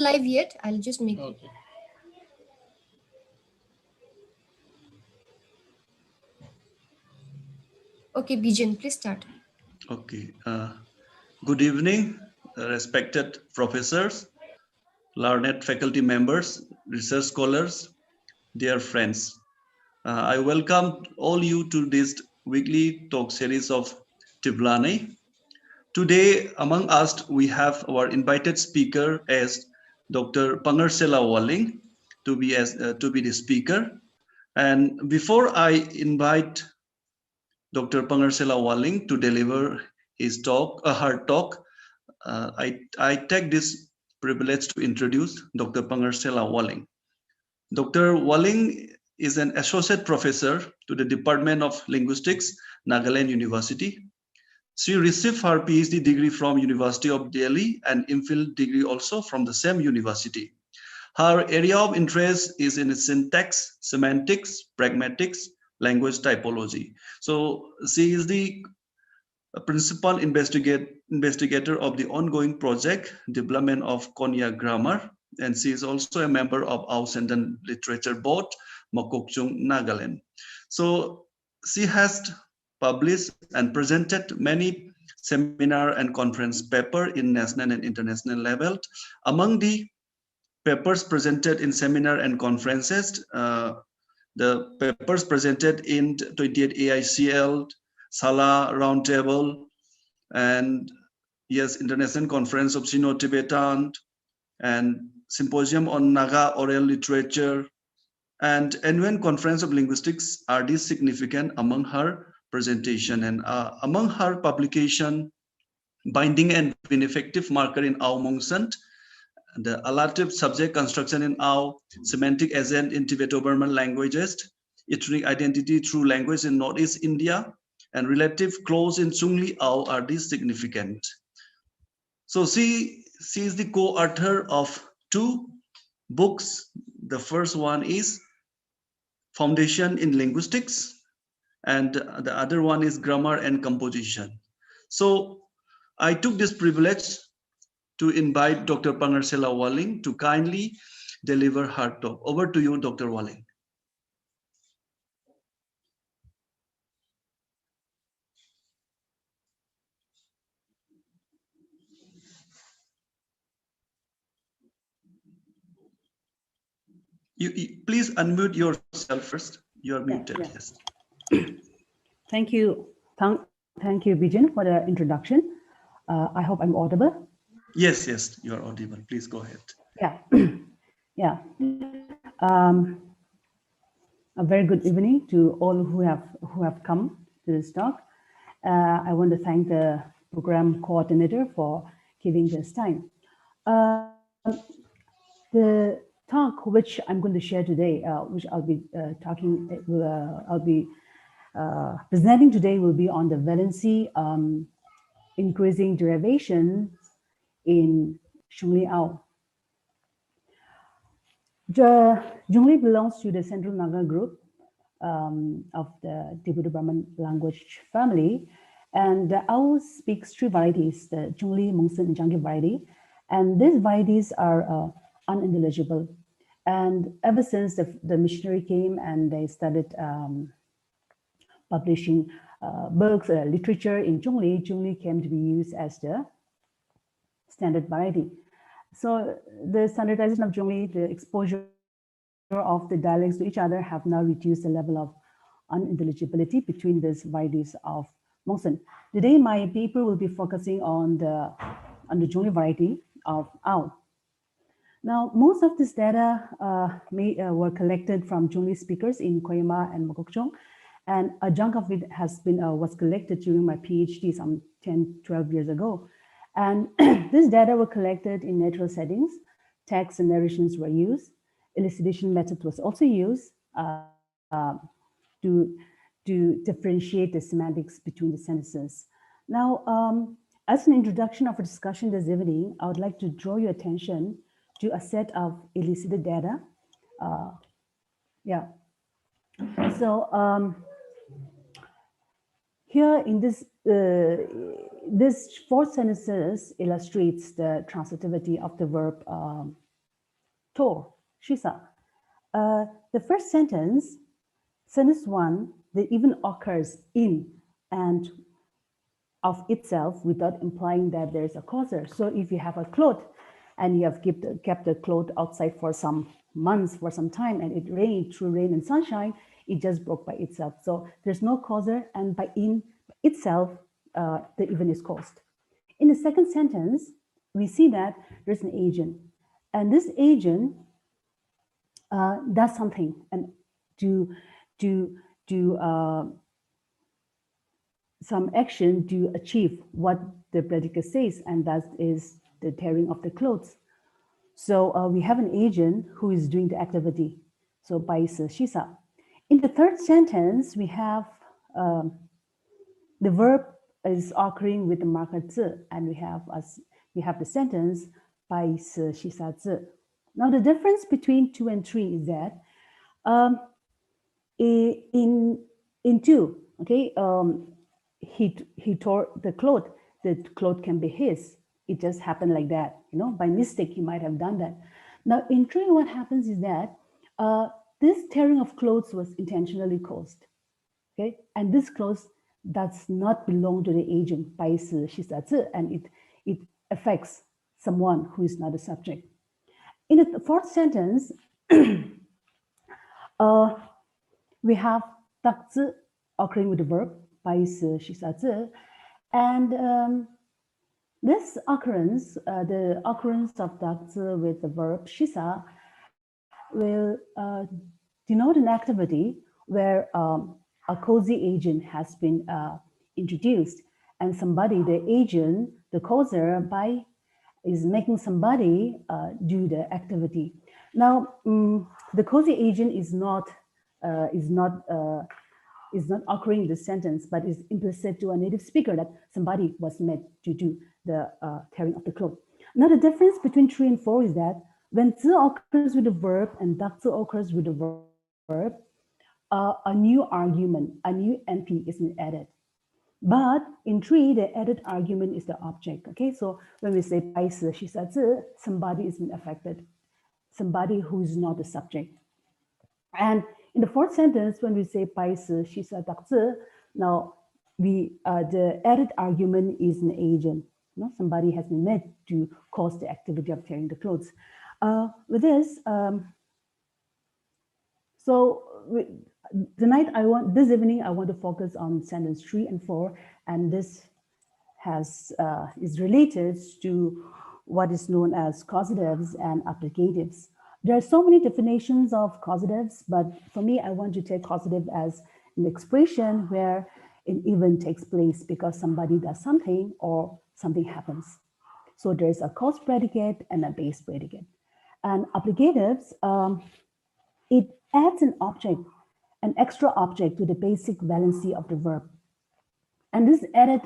live yet. I'll just make it. Okay, Bijan, please start. Okay. Good evening, respected professors, learned faculty members, research scholars, dear friends. I welcome all you to this weekly talk series of Tiblani. Today, among us, we have our invited speaker as Dr. Pangersenla Walling to be the speaker. And before I invite Dr. Pangersenla Walling to deliver her talk, I take this privilege to introduce Dr. Pangersenla Walling. Dr. Walling is an associate professor to the Department of Linguistics, Nagaland University. She received her PhD degree from University of Delhi and MPhil degree also from the same university. Her area of interest is in syntax, semantics, pragmatics, language typology. So she is the principal investigator of the ongoing project development of Konya grammar, and she is also a member of Ausenden Literature Board, Mokokchung, Nagaland. So she has published and presented many seminar and conference paper in national and international level. Among the papers presented in seminar and conferences, the papers presented in 28 AICL, Sala Roundtable, and yes, International Conference of Sino-Tibetan, and Symposium on Naga Oral Literature, and UN Conference of Linguistics are these significant among her presentation. And among her publication, Binding and Ineffective Marker in Ao Mongsant, the Allative Subject Construction in Ao, Semantic Agent in Tibeto-Burman Languages, Ethnic Identity Through Language in Northeast India, and Relative Clause in Chungli Ao are these significant. So she is the co-author of two books. The first one is Foundation in Linguistics, and the other one is Grammar and Composition. So I took this privilege to invite Dr. Pangersenla Walling to kindly deliver her talk. Over to you, Dr. Walling. You please unmute yourself first. You are muted. Yeah. Yes. Thank you. Thank you, Bijan, for the introduction. I hope I'm audible. Yes, you are audible. Please go ahead. Yeah. A very good evening to all who have come to this talk. I want to thank the program coordinator for giving this time. The talk which I'm going to share today, which I'll be presenting today, will be on the valency increasing derivation in Chungli Ao. The Chungli belongs to the Central Naga group of the Tibeto-Burman language family, and the Ao speaks three varieties: the Chungli, Mongsan, and Jangi variety, and these varieties are unintelligible. And ever since the missionary came and they started publishing books, literature in Chungli, Chungli came to be used as the standard variety. So the standardization of Chungli, the exposure of the dialects to each other have now reduced the level of unintelligibility between these varieties of Mongsan. Today, my paper will be focusing on the Chungli variety of Ao. Now, most of this data were collected from Chungli speakers in Koyama and Mokokchung, and a chunk of it was collected during my PhD some 10, 12 years ago. And this data were collected in natural settings. Text and narrations were used. Elicitation method was also used to differentiate the semantics between the sentences. Now, as an introduction of a discussion this evening, I would like to draw your attention to a set of elicited data. So here in this four sentences illustrates the transitivity of the verb tor, shisa. The first sentence, sentence one, that even occurs in and of itself without implying that there's a causer. So if you have a cloth and you have kept the cloth outside for some months, for some time, and it rained through rain and sunshine, it just broke by itself. So there's no causer, and by in itself, the event is caused. In the second sentence, we see that there's an agent, and this agent does something and do some action to achieve what the predicate says, and that is the tearing of the clothes. So we have an agent who is doing the activity. So by shisa. In the third sentence, we have the verb is occurring with the marker zi, and we have the sentence by shisa zi. Now the difference between 2 and 3 is that in 2, okay, he tore the cloth can be his. It just happened like that, by mistake he might have done that. Now in 3, what happens is that this tearing of clothes was intentionally caused, okay, and this clothes does not belong to the agent by shisa, and it affects someone who is not a subject. In the fourth sentence, we have tak-tsa occurring with the verb by shisa, and this occurrence, the occurrence of tak-tsa with the verb shisa, will denote an activity where a cozy agent has been introduced, and somebody, the agent, the causer, is making somebody do the activity. Now, the cozy agent is not occurring in the sentence, but is implicit to a native speaker that somebody was meant to do the tearing of the cloth. Now, the difference between 3 and 4 is that when zi occurs with the verb and tak-tsa occurs with the verb, a new argument, a new NP is added. But in 3, the added argument is the object. Okay, so when we say bai si shisa zi, somebody is being affected, somebody who is not the subject. And in the fourth sentence, when we say bai si shisa tak-tsa, now the added argument is an agent. Somebody has been made to cause the activity of tearing the clothes. With this, this evening I want to focus on sentence 3 and 4, and this is related to what is known as causatives and applicatives. There are so many definitions of causatives, but for me, I want to take causative as an expression where an event takes place because somebody does something or something happens. So there's a cause predicate and a base predicate. And applicatives, it adds an object, an extra object to the basic valency of the verb. And this added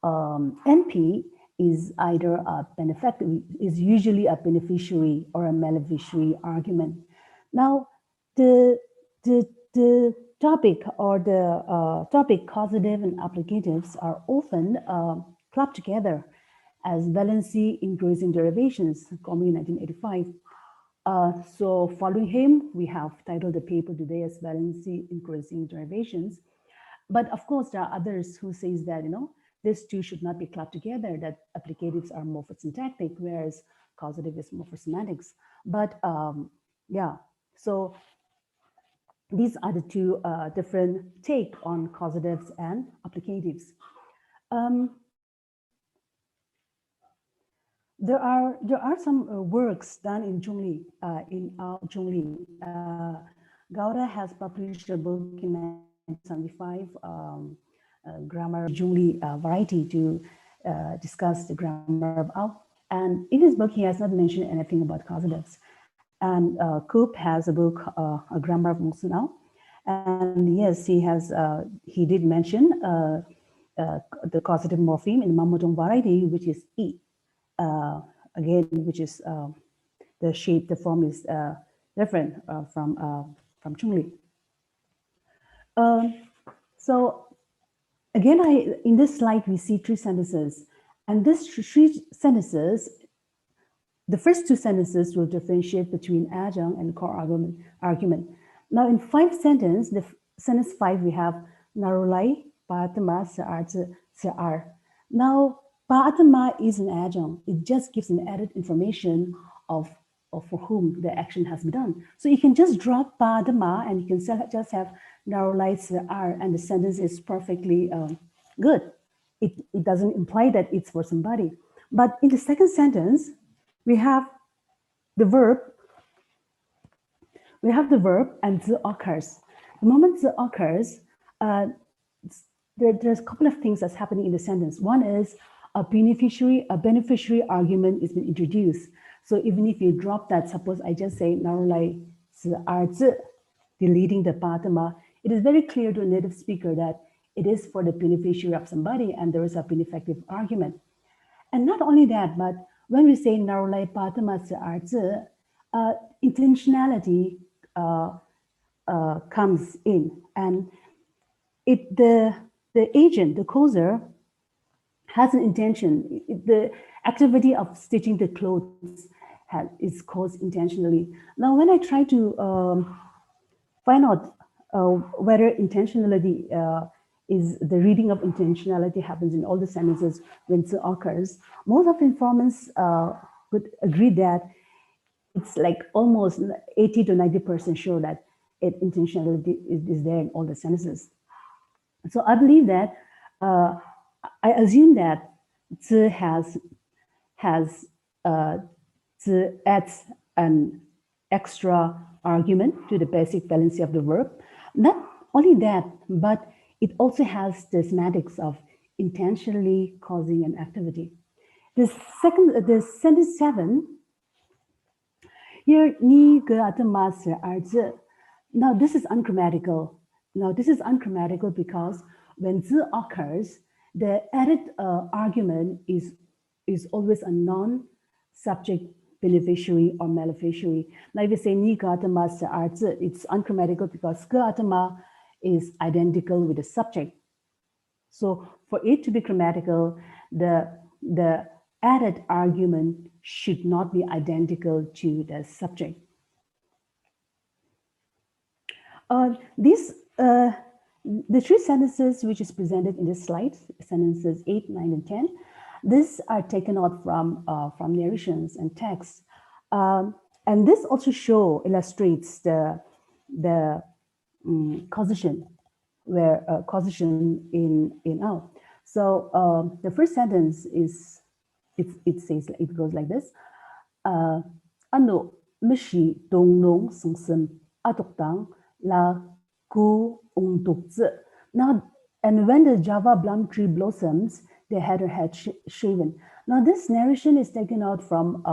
NP is either a benefactor, is usually a beneficiary or a maleficiary argument. Now, the topic or the topic causative and applicatives are often clubbed together as valency increasing derivations, Comey 1985. So following him, we have titled the paper today as valency increasing derivations. But of course, there are others who says that, these two should not be clubbed together, that applicatives are morphosyntactic, whereas causative is morphosemantics. But yeah, so these are the two different take on causatives and applicatives. There are some works done in Zhongli, in Zhongli. Gauda has published a book in 1975, grammar Zhongli variety, to discuss the grammar of Ao. And in his book, he has not mentioned anything about causatives. And Coop has a book, A Grammar of Musunao. And yes, he did mention the causative morpheme in the Mamotong variety, which is E. Again, which is the shape, the form is different from Zhongli. So again, in this slide, we see 3 sentences. And these 3 sentences, the first two sentences will differentiate between adjunct and core argument. Now in 5 sentences, sentence 5, we have narulai paatama se'ar. Now paatama is an adjunct. It just gives an added information of for whom the action has been done. So you can just drop paatama and you can just have narulai se'ar, and the sentence is perfectly good. It doesn't imply that it's for somebody. But in the second sentence, we have the verb. We have the verb and the occurs. The moment the occurs, there's a couple of things that's happening in the sentence. One is a beneficiary argument is being introduced. So even if you drop that, suppose I just say narulai zi, deleting the patama, it is very clear to a native speaker that it is for the beneficiary of somebody, and there is a benefactive argument. And not only that, but when we say narulai patama zi, intentionality comes in, and the agent, the causer, has an intention. The activity of stitching the clothes is caused intentionally. Now, when I try to find out whether intentionality is the reading of intentionality happens in all the sentences when it occurs, most of the informants would agree that it's like almost 80 to 90% sure that intentionality is there in all the sentences. So I believe that I assume that zi adds an extra argument to the basic valency of the verb. Not only that, but it also has the semantics of intentionally causing an activity. The sentence 7. Here, ni ge atama se'ar zi. Now this is ungrammatical. Now this is ungrammatical because when zi occurs, the added argument is always a non-subject beneficiary or maleficiary. Now if you say ni ge atama se'ar zi, it's ungrammatical because ge atama is identical with the subject. So for it to be grammatical, the added argument should not be identical to the subject. The 3 sentences which is presented in this slide, sentences 8, 9, and 10, these are taken out from narrations and texts. And this also illustrates the causation, where causation in out. So the first sentence is, it goes like this. Ano mishi dong nong sung sim adoktang la ku ung. Now, and when the Java plum tree blossoms, they had her head shaven. Now, this narration is taken out from,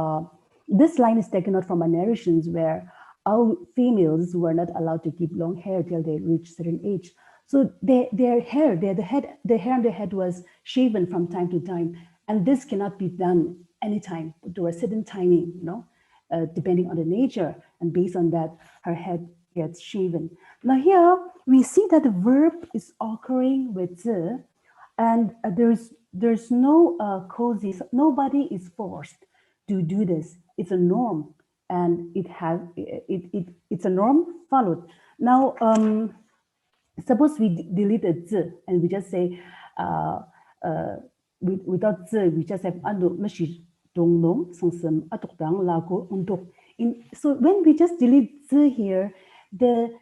this line is taken out from a narrations where our females were not allowed to keep long hair till they reach certain age. So their hair on their head was shaven from time to time. And this cannot be done anytime to a certain timing, depending on the nature. And based on that, her head gets shaven. Now here, we see that the verb is occurring with zi, and there's no cozy, nobody is forced to do this. It's a norm, and it's a norm followed. Now, suppose we deleted zi, and we just say, without zi, we just have ando meshi dong nong sung sim atok la ko untuk. So when we just delete zi here, the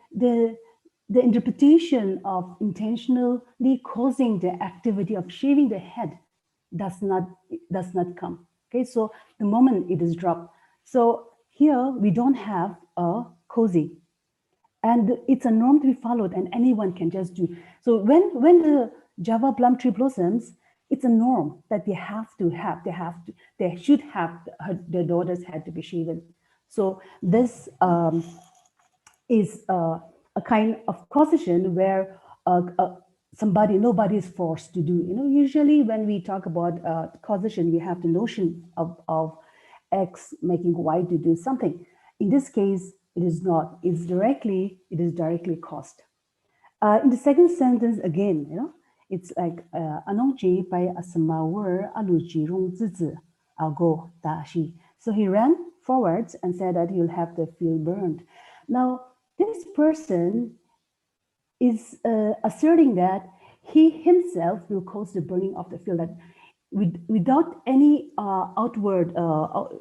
interpretation of intentionally causing the activity of shaving the head does not come. Okay, so the moment it is dropped. So here we don't have a cozy, and it's a norm to be followed, and anyone can just do. So when the Java plum tree blossoms, it's a norm that they should have their daughter's head to be shaven. So this is a kind of causation where nobody is forced to do. Usually when we talk about causation, we have the notion of X making Y to do something. In this case, it is not. It is directly caused. In the second sentence, again, it's like anong ji by asamawer aluji rong zizi ago dashi So he ran forwards and said that he'll have the field burned. Now, this person is asserting that he himself will cause the burning of the field, that without any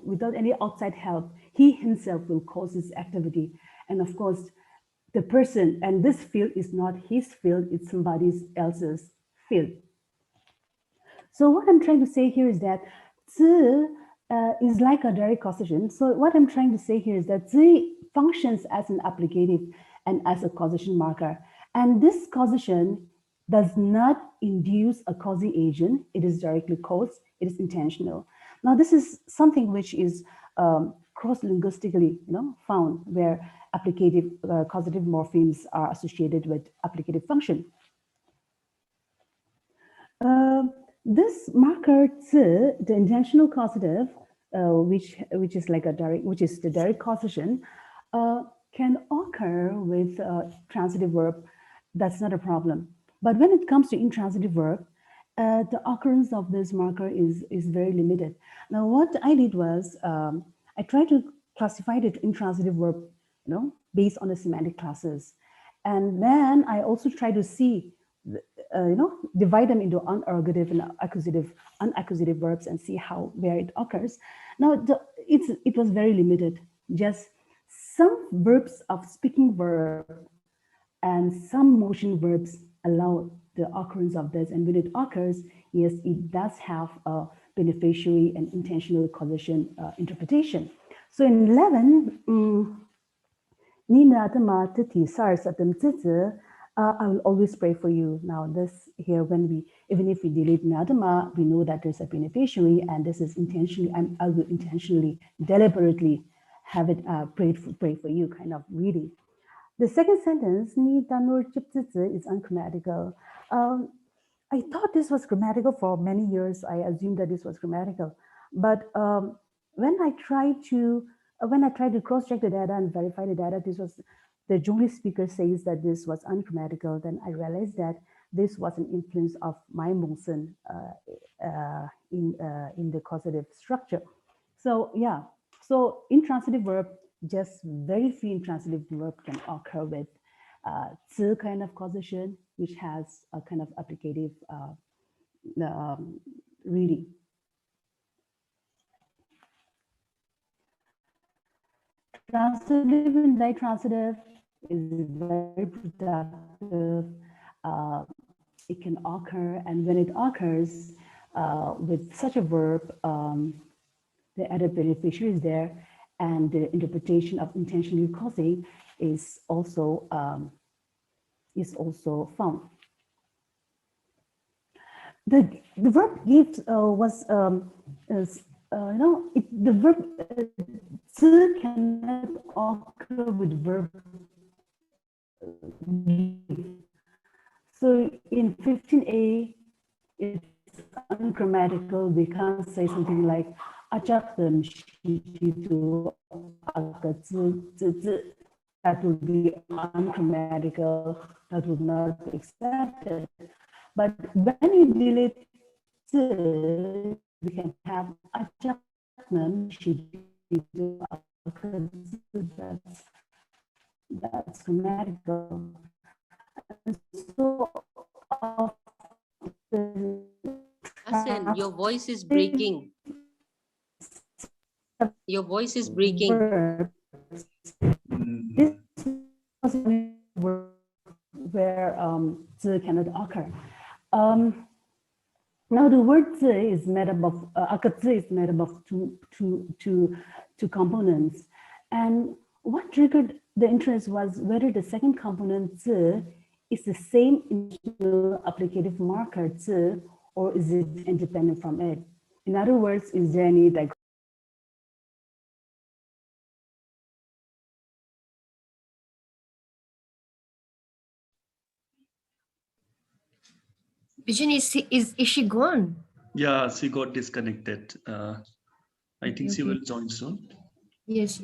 without any outside help, he himself will cause this activity. And of course, the person, and this field is not his field, it's somebody else's field. So what I'm trying to say here is that zi is like a direct causation. So what I'm trying to say here is that zi functions as an applicative and as a causation marker. And this causation does not induce a causing agent. It is directly caused. It is intentional. Now, this is something which is cross-linguistically, found, where applicative causative morphemes are associated with applicative function. This marker zi, the intentional causative, which is like the direct causation, can occur with transitive verb. That's not a problem. But when it comes to intransitive verb, the occurrence of this marker is very limited. Now, what I did was I tried to classify the intransitive verb, based on the semantic classes, and then I also try to see, divide them into unergative and unaccusative verbs and see where it occurs. Now, it was very limited. Just some verbs of speaking verb and some motion verbs allow the occurrence of this. And when it occurs, yes, it does have a beneficiary and intentional causation interpretation. So in 11, I will always pray for you. Now this here, even if we delete Nadama, we know that there's a beneficiary, and this is intentionally, I will intentionally, deliberately have it pray for you kind of reading. The second sentence, Ni Danur Chiptzi, is ungrammatical. I thought this was grammatical for many years. I assumed that this was grammatical, but when I tried to cross-check the data and verify the data, the Zhongli speaker says that this was ungrammatical. Then I realized that this was an influence of my Monson in the causative structure. So yeah, so intransitive verb, just very few intransitive verb can occur with zi kind of causation, which has a kind of applicative reading. Transitive and ditransitive is very productive. It can occur, and when it occurs with such a verb, the added beneficiary is there, and the interpretation of intentionally causing is also found. The verb gives was the verb zi cannot occur with verb give. So in 15a, it's ungrammatical. We can't say something like Adjunct to that would be ungrammatical. That would not be accepted. But when you delete zi, we can have Adjunct that's grammatical. So Asen, your voice is breaking. Your voice is breaking. This was where zi cannot occur. Now the word zi is made up of akatzi is made up of two components, and what triggered the interest was whether the second component zi is the same intentional applicative marker zi, or is it independent from it? In other words, is there any Vision, is she gone? Yeah, she got disconnected. I think she will join soon. Yes.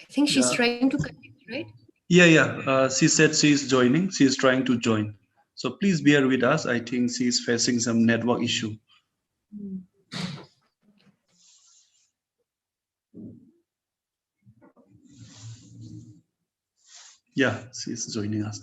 I think she's Yeah. trying to connect, right? Yeah. She said she's joining. She's trying to join. So please bear with us. I think she's facing some network issue. Yeah, she's joining us.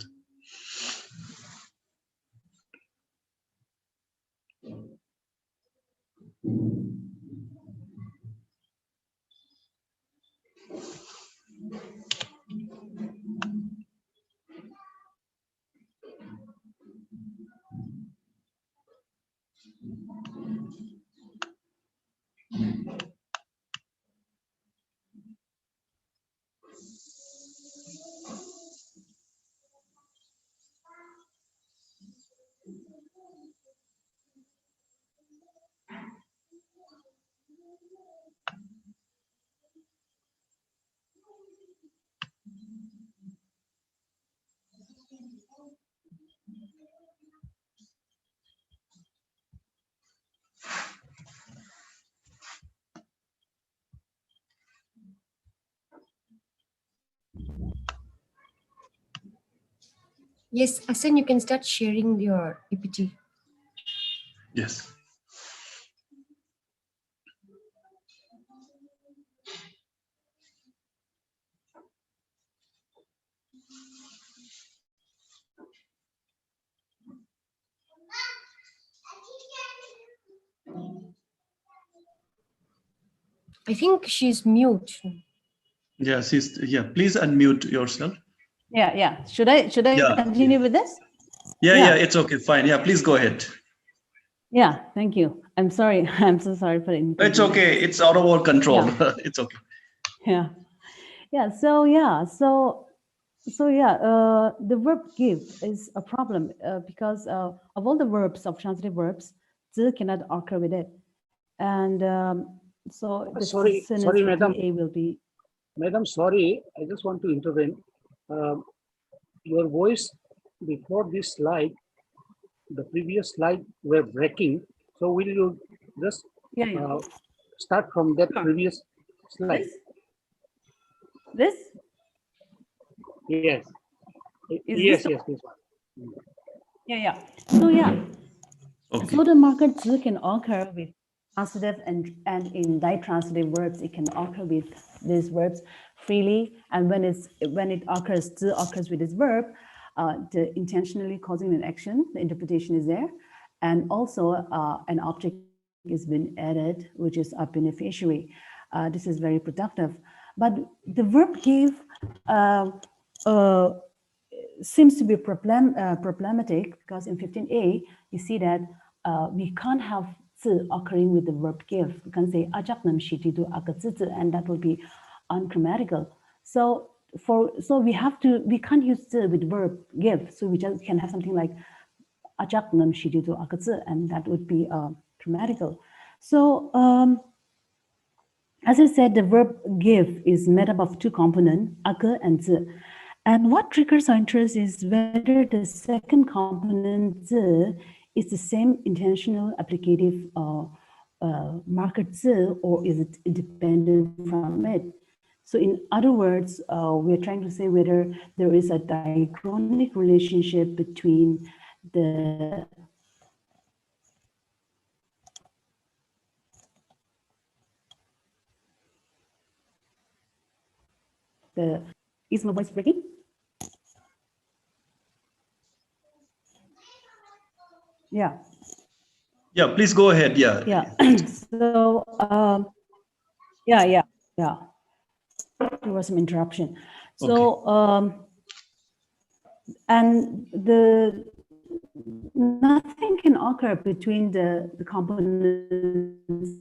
Yes, Asen, you can start sharing your PPT. Yes. I think she's mute. Yeah, please unmute yourself. Yeah. Should I Yeah. continue with this? Yeah, it's okay, fine. Yeah, please go ahead. Yeah, thank you. I'm sorry. I'm so sorry for It's inconvenience. okay. It's out of our control. Yeah. It's okay. Yeah. The verb give is a problem because of all the verbs of transitive verbs, z cannot occur with it, and so the Sorry, sentence madam. A will be. Madam, sorry, I just want to intervene. Your voice before this slide, the previous slide were breaking. So will you just start from that previous slide? This? Yes. Is Yes, this one. Yeah. So the marker z can occur with transitive and in ditransitive verbs, it can occur with these verbs freely. And when it occurs, z occurs with this verb, the intentionally causing an action, the interpretation is there. And also an object is being added, which is a beneficiary. This is very productive. But the verb give seems to be problematic because in 15a, you see that we can't have zi occurring with the verb give. We can say ajak nam shiti do akazizi, and that would be ungrammatical. So we can't use zi with verb give. So we just can have something like ajak nam shiti do akazi, and that would be grammatical. So as I said, the verb give is made up of two components, ake and zi. And what triggers our interest is whether the second component zi is the same intentional applicative marker zi, or is it independent from it? So in other words, we're trying to say whether there is a diachronic relationship between the Is my voice breaking? Yeah. Yeah, please go ahead. Yeah. Yeah. So, yeah. There was some interruption. So, and nothing can occur between the components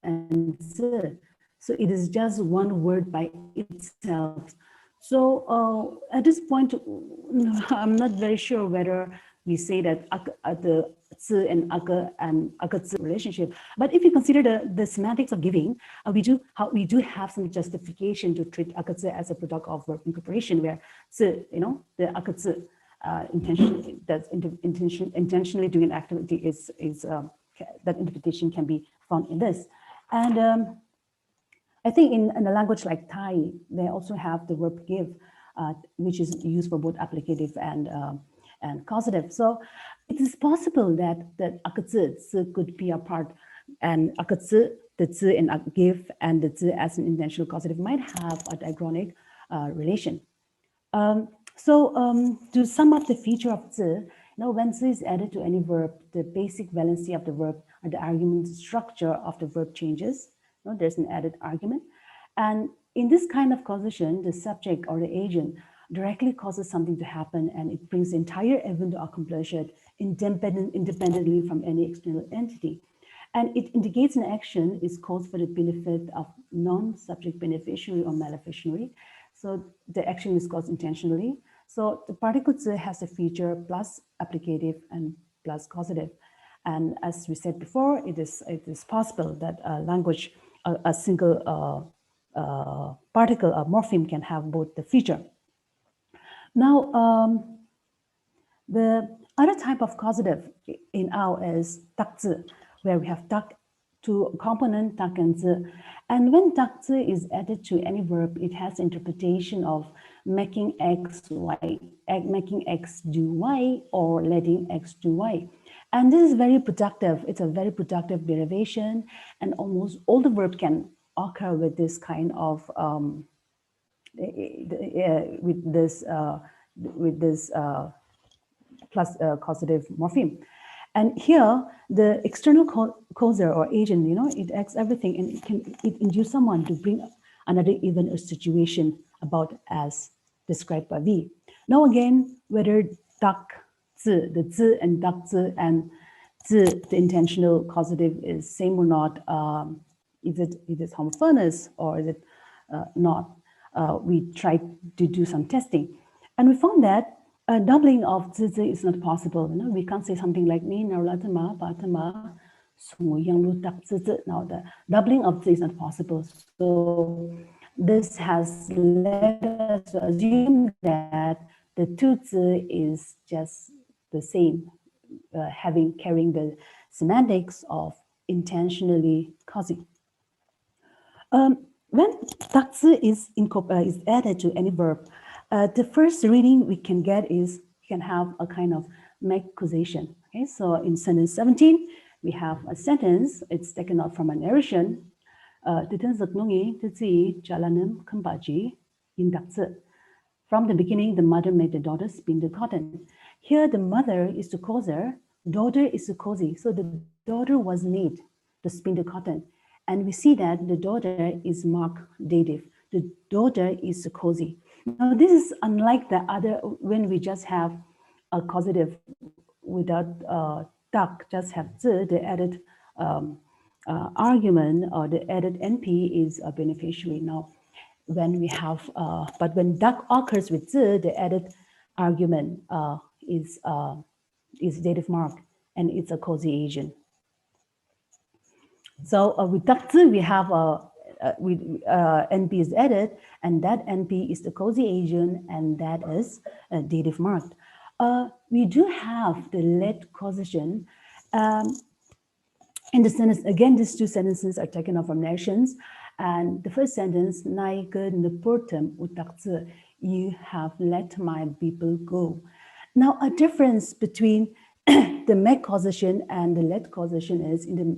and zi. So it is just one word by itself. So at this point, I'm not very sure whether we say that the zi and zi relationship. But if you consider the semantics of giving, we do have some justification to treat zi as a product of verb incorporation, where zi, the zi intentionally doing an activity is that interpretation can be found in this. And I think in a language like Thai, they also have the verb give, which is used for both applicative and causative. So it is possible that akatzi could be a part, and akatzi, the zi in give, and the zi as an intentional causative might have a diachronic relation. To sum up the feature of zi, when zi is added to any verb, the basic valency of the verb or the argument structure of the verb changes. There's an added argument. And in this kind of causation, the subject or the agent directly causes something to happen, and it brings the entire event to accomplish it independently from any external entity. And it indicates an action is caused for the benefit of non-subject beneficiary or maleficiary. So the action is caused intentionally. So the particle zi has a feature plus applicative and plus causative. And as we said before, it is possible that a language, a single particle, a morpheme, can have both the feature. Now, the other type of causative in our is tak-tsa, where we have tak, two component, tak and zi. And when tak-tsa is added to any verb, it has interpretation of making x do y, or letting x do y. And this is very productive. It's a very productive derivation, and almost all the verb can occur with this kind of plus causative morpheme. And here, the external causer or agent, it acts everything, and it induce someone to bring another event or situation about as described by V. Now again, whether tak-tsa, the zi and tak-tsa and zi, the intentional causative, is same or not, is it homophonous or is it not? We tried to do some testing, and we found that a doubling of zi is not possible. We can't say something like ni narulatama patama sunguyanglu tak zi. Now the doubling of zi is not possible. So this has led us to assume that the two zi is just the same, carrying the semantics of intentionally causing. When tak-tsa is added to any verb, the first reading we can get is we can have a kind of make-causation. Okay, so in sentence 17, we have a sentence. It's taken out from a narration. From the beginning, the mother made the daughter spin the cotton. Here, the mother is the causer, daughter is the causee. So the daughter was made to spin the cotton. And we see that the daughter is marked dative. The daughter is the causee. Now, this is unlike the other, when we just have a causative without tak, just have zi, the added argument or the added NP is a beneficiary. Now, when we have, but when tak occurs with zi, the added argument is dative mark, and it's a causey agent. So with tak-tsa, we have NP is added, and that NP is the causey agent, and that is dative marked. We do have the let-causation. In the sentence, again, these two sentences are taken off from narrations. And the first sentence, you have let my people go. Now, a difference between the make-causation and the let-causation is in the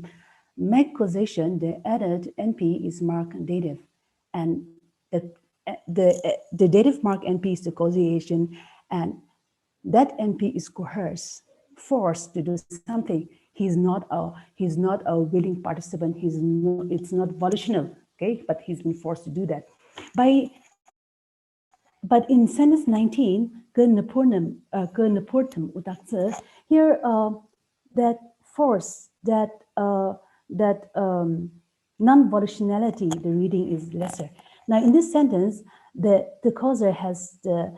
Make-causation, the added NP is marked dative, and the dative mark NP is the causation, and that NP is coerced, forced to do something. He's not a willing participant. It's not volitional, okay? But he's been forced to do that. But in sentence 19, ke neportum utakse, here that force, that non-volitionality, the reading is lesser. Now in this sentence, the causer has the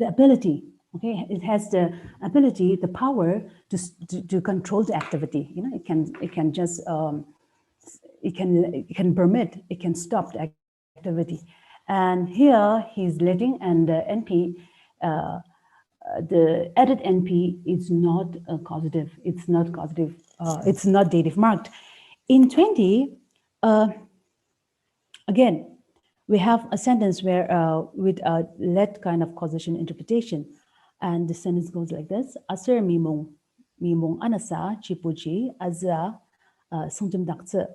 ability, okay, it has the ability, the power to control the activity. You know, it can just it can permit, it can stop the activity. And here he's letting, and the NP, the added NP is not causative. It's not causative. It's not dative marked. In 20, again, we have a sentence where with a let kind of causation interpretation, and the sentence goes like this: Aser mimong anasa chipuchi azza sungtum dakse.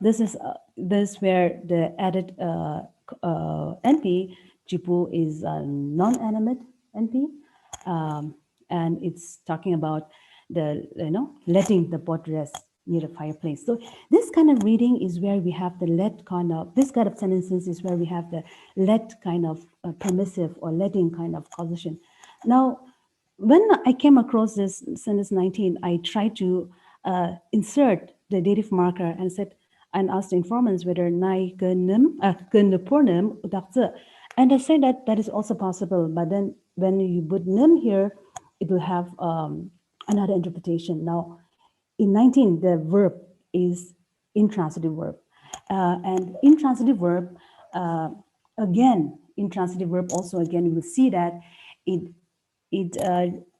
This is where the added NP jipu is a non-animate NP, and it's talking about the letting the pot rest near the fireplace. So this kind of reading is where we have the let kind of, this kind of sentences is where we have the let kind of permissive or letting kind of causation. Now, when I came across this sentence 19, I tried to insert the dative marker and said, and asked the informants whether nai pornem udakze. And I said that that is also possible, but then when you put nim here, it will have another interpretation. Now, in 19, the verb is intransitive verb. And intransitive verb, again, intransitive verb also, again, you will see that it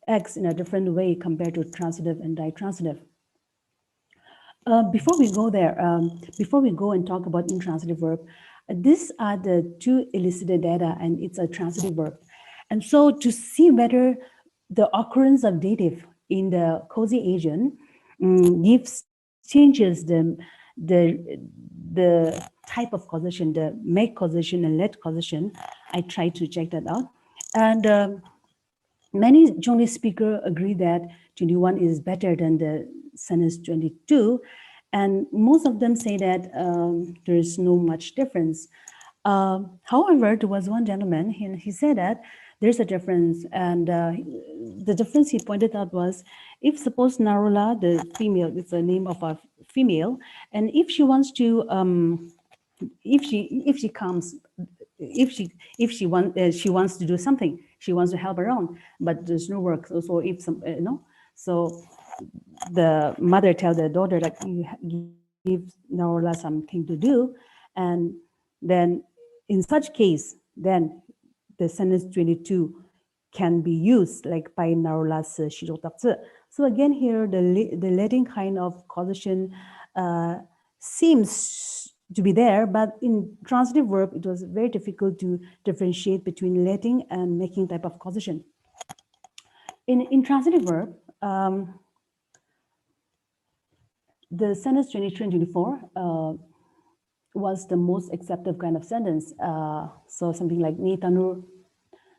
acts in a different way compared to transitive and ditransitive. Before we go there, before we go and talk about intransitive verb, these are the two elicited data, and it's a transitive verb. And so to see whether the occurrence of dative in the causation changes the type of causation, the make-causation and let-causation, I tried to check that out. And many Zhongli speakers agree that 21 is better than the sentence 22. And most of them say that there is no much difference. However, there was one gentleman, he said that there's a difference. And the difference he pointed out was, if suppose Narula, the female, it's the name of a female, and if she wants to, if she wants to do something, she wants to help around, but there's no work. So if some, so the mother tells the daughter that you give Narula something to do, and then in such case, then the sentence 22 can be used, like by Narula's shiro tak-tsa. So again here, the letting kind of causation seems to be there, but in transitive verb, it was very difficult to differentiate between letting and making type of causation. In transitive verb, the sentence 23 and 24 was the most accepted kind of sentence. So something like ni tanur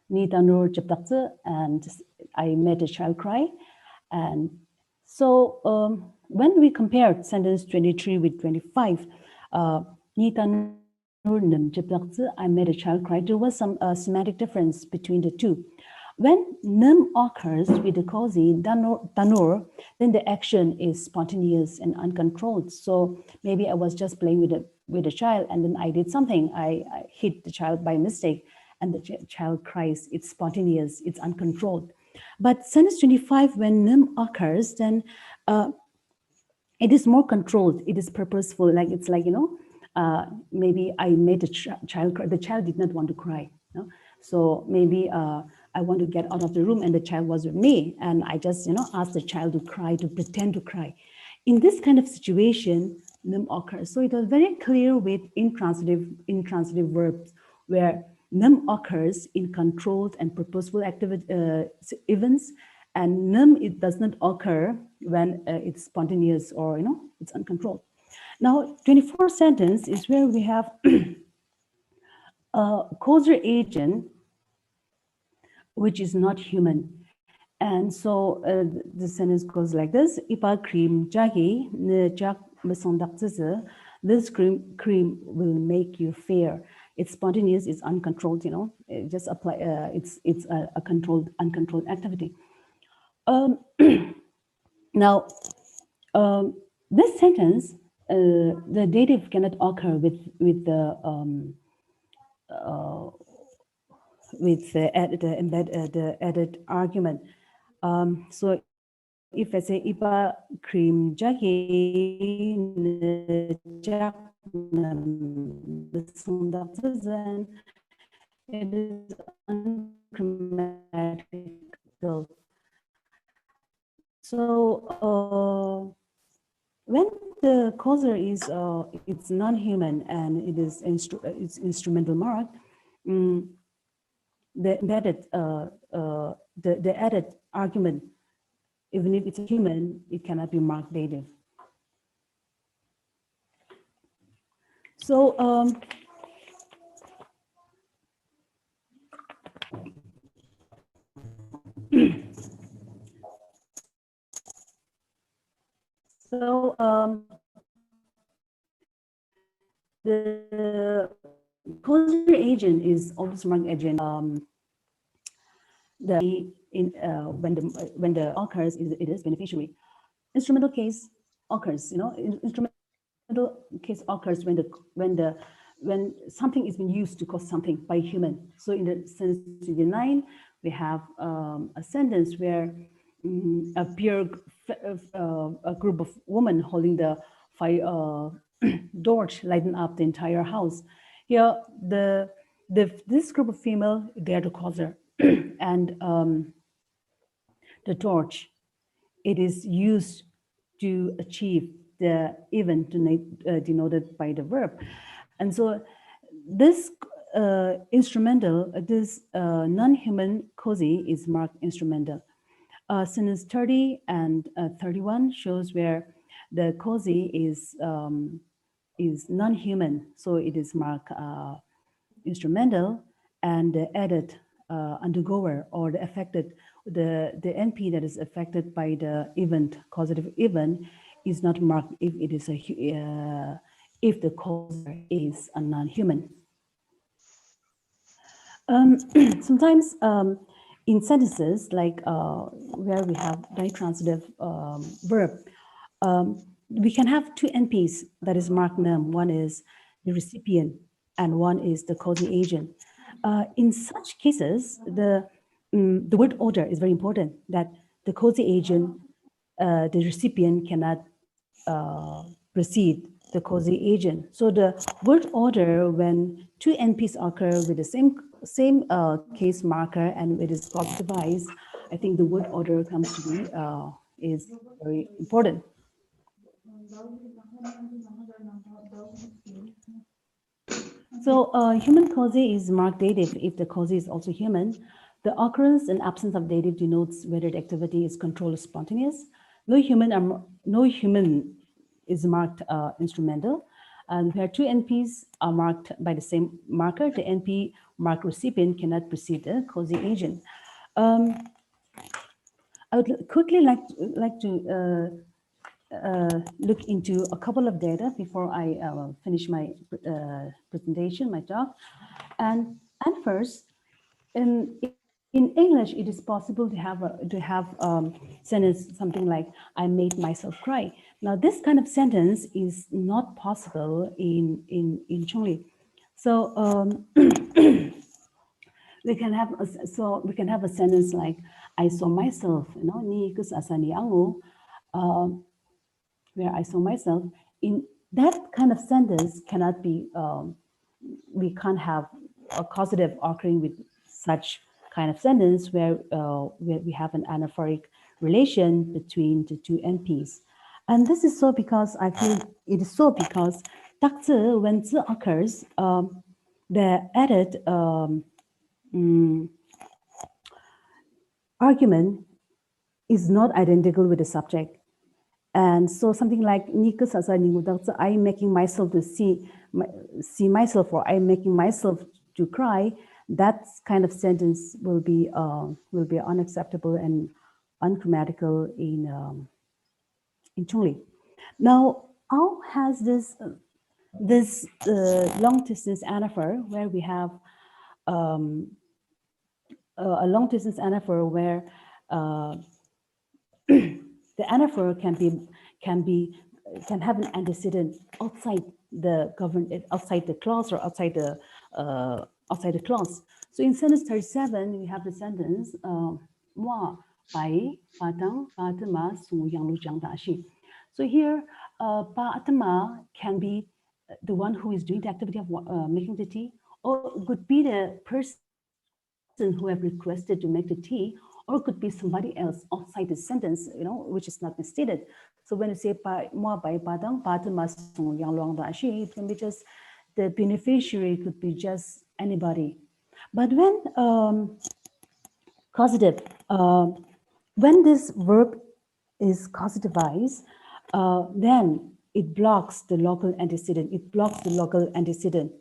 chaptakse, and I made a child cry. And so when we compared sentence 23 with 25, ni tanur chaptakse, I made a child cry, there was some semantic difference between the two. When nim occurs with the causae tanur, then the action is spontaneous and uncontrolled. So maybe I was just playing with a child, and then I did something. I hit the child by mistake, and the child cries. It's spontaneous, it's uncontrolled. But sentence 25, when nim occurs, then it is more controlled. It is purposeful. Like it's like, maybe I made a child cry. The child did not want to cry. So maybe I want to get out of the room, and the child was with me, and I just asked the child to cry, to pretend to cry. In this kind of situation, nim occurs. So it was very clear with intransitive verbs, where nim occurs in controlled and purposeful events, And num, it does not occur when it's spontaneous or, it's uncontrolled. Now, 24th sentence is where we have a causer agent, which is not human. And so the sentence goes like this: Ipa cream jagi ne jak mesondak. This cream will make you fair. It's spontaneous, it's uncontrolled, it just apply. It's a controlled, uncontrolled activity. Now, this sentence, the dative cannot occur with the added argument. So if I say ipa cream jagi jak then it is ungrammatical. So when the causer is it's non-human and it is it's instrumental mark, the added argument, even if it's a human, it cannot be marked dative. So the causer agent is always marked agent. When the occurs, it is beneficiary. Instrumental case occurs. Instrumental case occurs when something is being used to cause something by human. So in the sentence 29, we have a sentence where a group of women holding the fire torch lighten up the entire house. Here, this group of female, they are the causer, and the torch, it is used to achieve the event denoted by the verb. And so this instrumental, this non-human causae is marked instrumental. Sentence 30 and 31 shows where the causae is non-human, so it is marked instrumental, and the added undergoer or the affected, the NP that is affected by the event, causative event, is not marked if it is if the causer is a non-human. Sometimes in sentences like where we have ditransitive verb, we can have two NPs that is marked num. One is the recipient and one is the causing agent. In such cases, the word order is very important, that the causing agent, the recipient cannot precede the causing agent. So the word order, when two NPs occur with the same case marker and it is positivized, I think the word order comes to be is very important. So human causae is marked dative if the causae is also human. The occurrence and absence of dative denotes whether the activity is controlled or spontaneous. No human is marked instrumental. And where two NPs are marked by the same marker, the NP marked recipient cannot precede the causing agent. I would quickly like to look into a couple of data before I finish my presentation, my talk. And first, in English, it is possible to have sentence something like "I made myself cry." Now, this kind of sentence is not possible in Chongli. So we can have a sentence like "I saw myself," ni kusasani angu. Where I saw myself. In that kind of sentence cannot be, we can't have a causative occurring with such kind of sentence where we have an anaphoric relation between the two NPs. And this is so because I feel it is so because tak-tsa, when tsa occurs, the added argument is not identical with the subject. And so something like I'm making myself to see myself, or I'm making myself to cry, that kind of sentence will be unacceptable and ungrammatical in Chungli. Now, how has this long distance anaphor, where we have a long distance anaphor where the anaphor can have an antecedent outside the outside the clause, or outside the clause. So in sentence 37, we have the sentence moi bai patang patama su yang lu jiang da xi. So here patama can be the one who is doing the activity of making the tea, or could be the person who have requested to make the tea, or it could be somebody else outside the sentence, which is not stated. So when you say moi bai padang patama sung yang luang da shi, it can be just the beneficiary, could be just anybody. But when causative, when this verb is causativized, then it blocks the local antecedent. It blocks the local antecedent,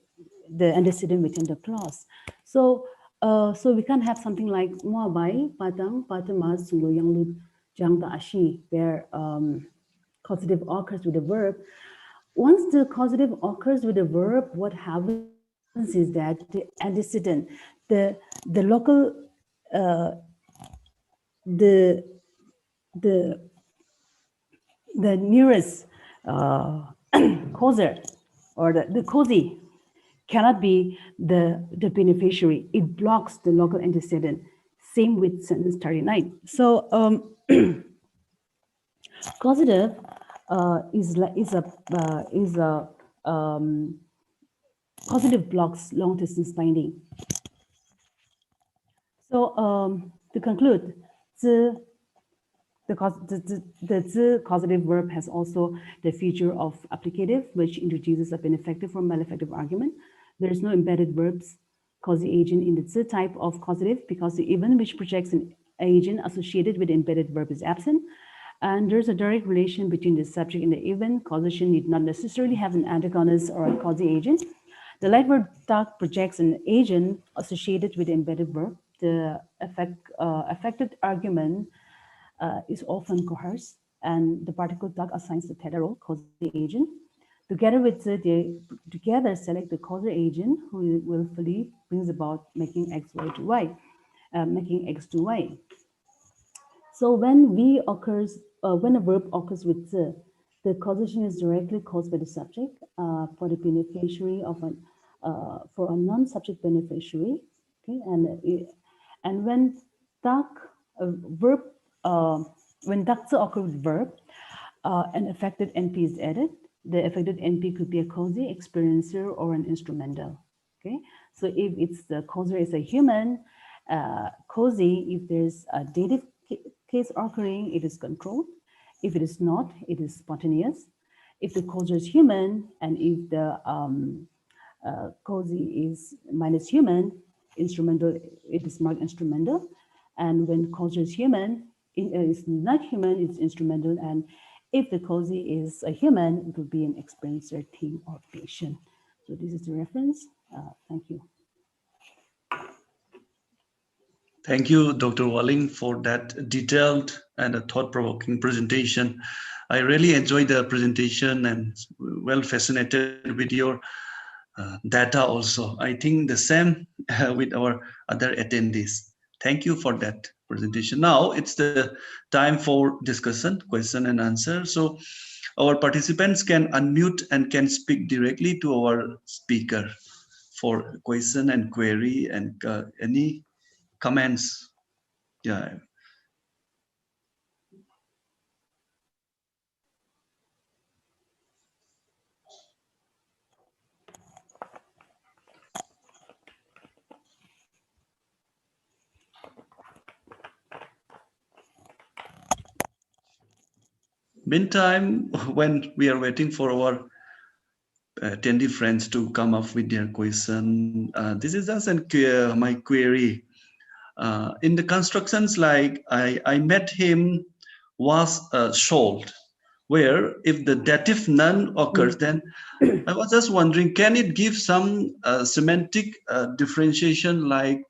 the antecedent within the clause. So we can't have something like moi bai patang patama sung yang lu jiang da shi, where causative occurs with the verb. Once the causative occurs with the verb, what happens is that the antecedent, the local, the nearest causer, or the causee, cannot be the beneficiary. It blocks the local antecedent. Same with sentence 39. So causative causative blocks long distance binding. So to conclude, the causative verb has also the feature of applicative, which introduces a benefactive or malefactive argument. There is no embedded verbs causae-agent in the Z type of causative, because the even which projects an agent associated with the embedded verb is absent. And there's a direct relation between the subject and the even. Causation need not necessarily have an antagonist or a causae-agent. The like verb tak projects an agent associated with the embedded verb. The affected argument is often coerced, and the particle tak assigns the theta role, causae-agent. Together select the causae-agent who willfully brings about making x y to y, making x to y. So when when a verb occurs with the causation is directly caused by the subject for the beneficiary of for a non-subject beneficiary. Okay, and when tak verb when tak-tsa occurs with verb, an affected NP is added. The affected NP could be a causal, experiencer, or an instrumental. Okay, so if it's the causer is a human, causal, if there's a dative case occurring, it is controlled. If it is not, it is spontaneous. If the causer is human, and if the causal is minus human, instrumental, it is marked instrumental. And when causer is human, is not human, it's instrumental. And if the causal is a human, it will be an experiencer, team, or patient. So this is the reference. Thank you. Thank you, Dr. Walling, for that detailed and a thought-provoking presentation. I really enjoyed the presentation and well fascinated with your data also. I think the same with our other attendees. Thank you for that presentation. Now it's the time for discussion, question and answer. So our participants can unmute and can speak directly to our speaker for question and query and any comments. Yeah. Meantime, when we are waiting for our attendee friends to come up with their question, this is just my query. in the constructions like I met him was sold, where if the dative none occurs, then I was just wondering, can it give some semantic differentiation, like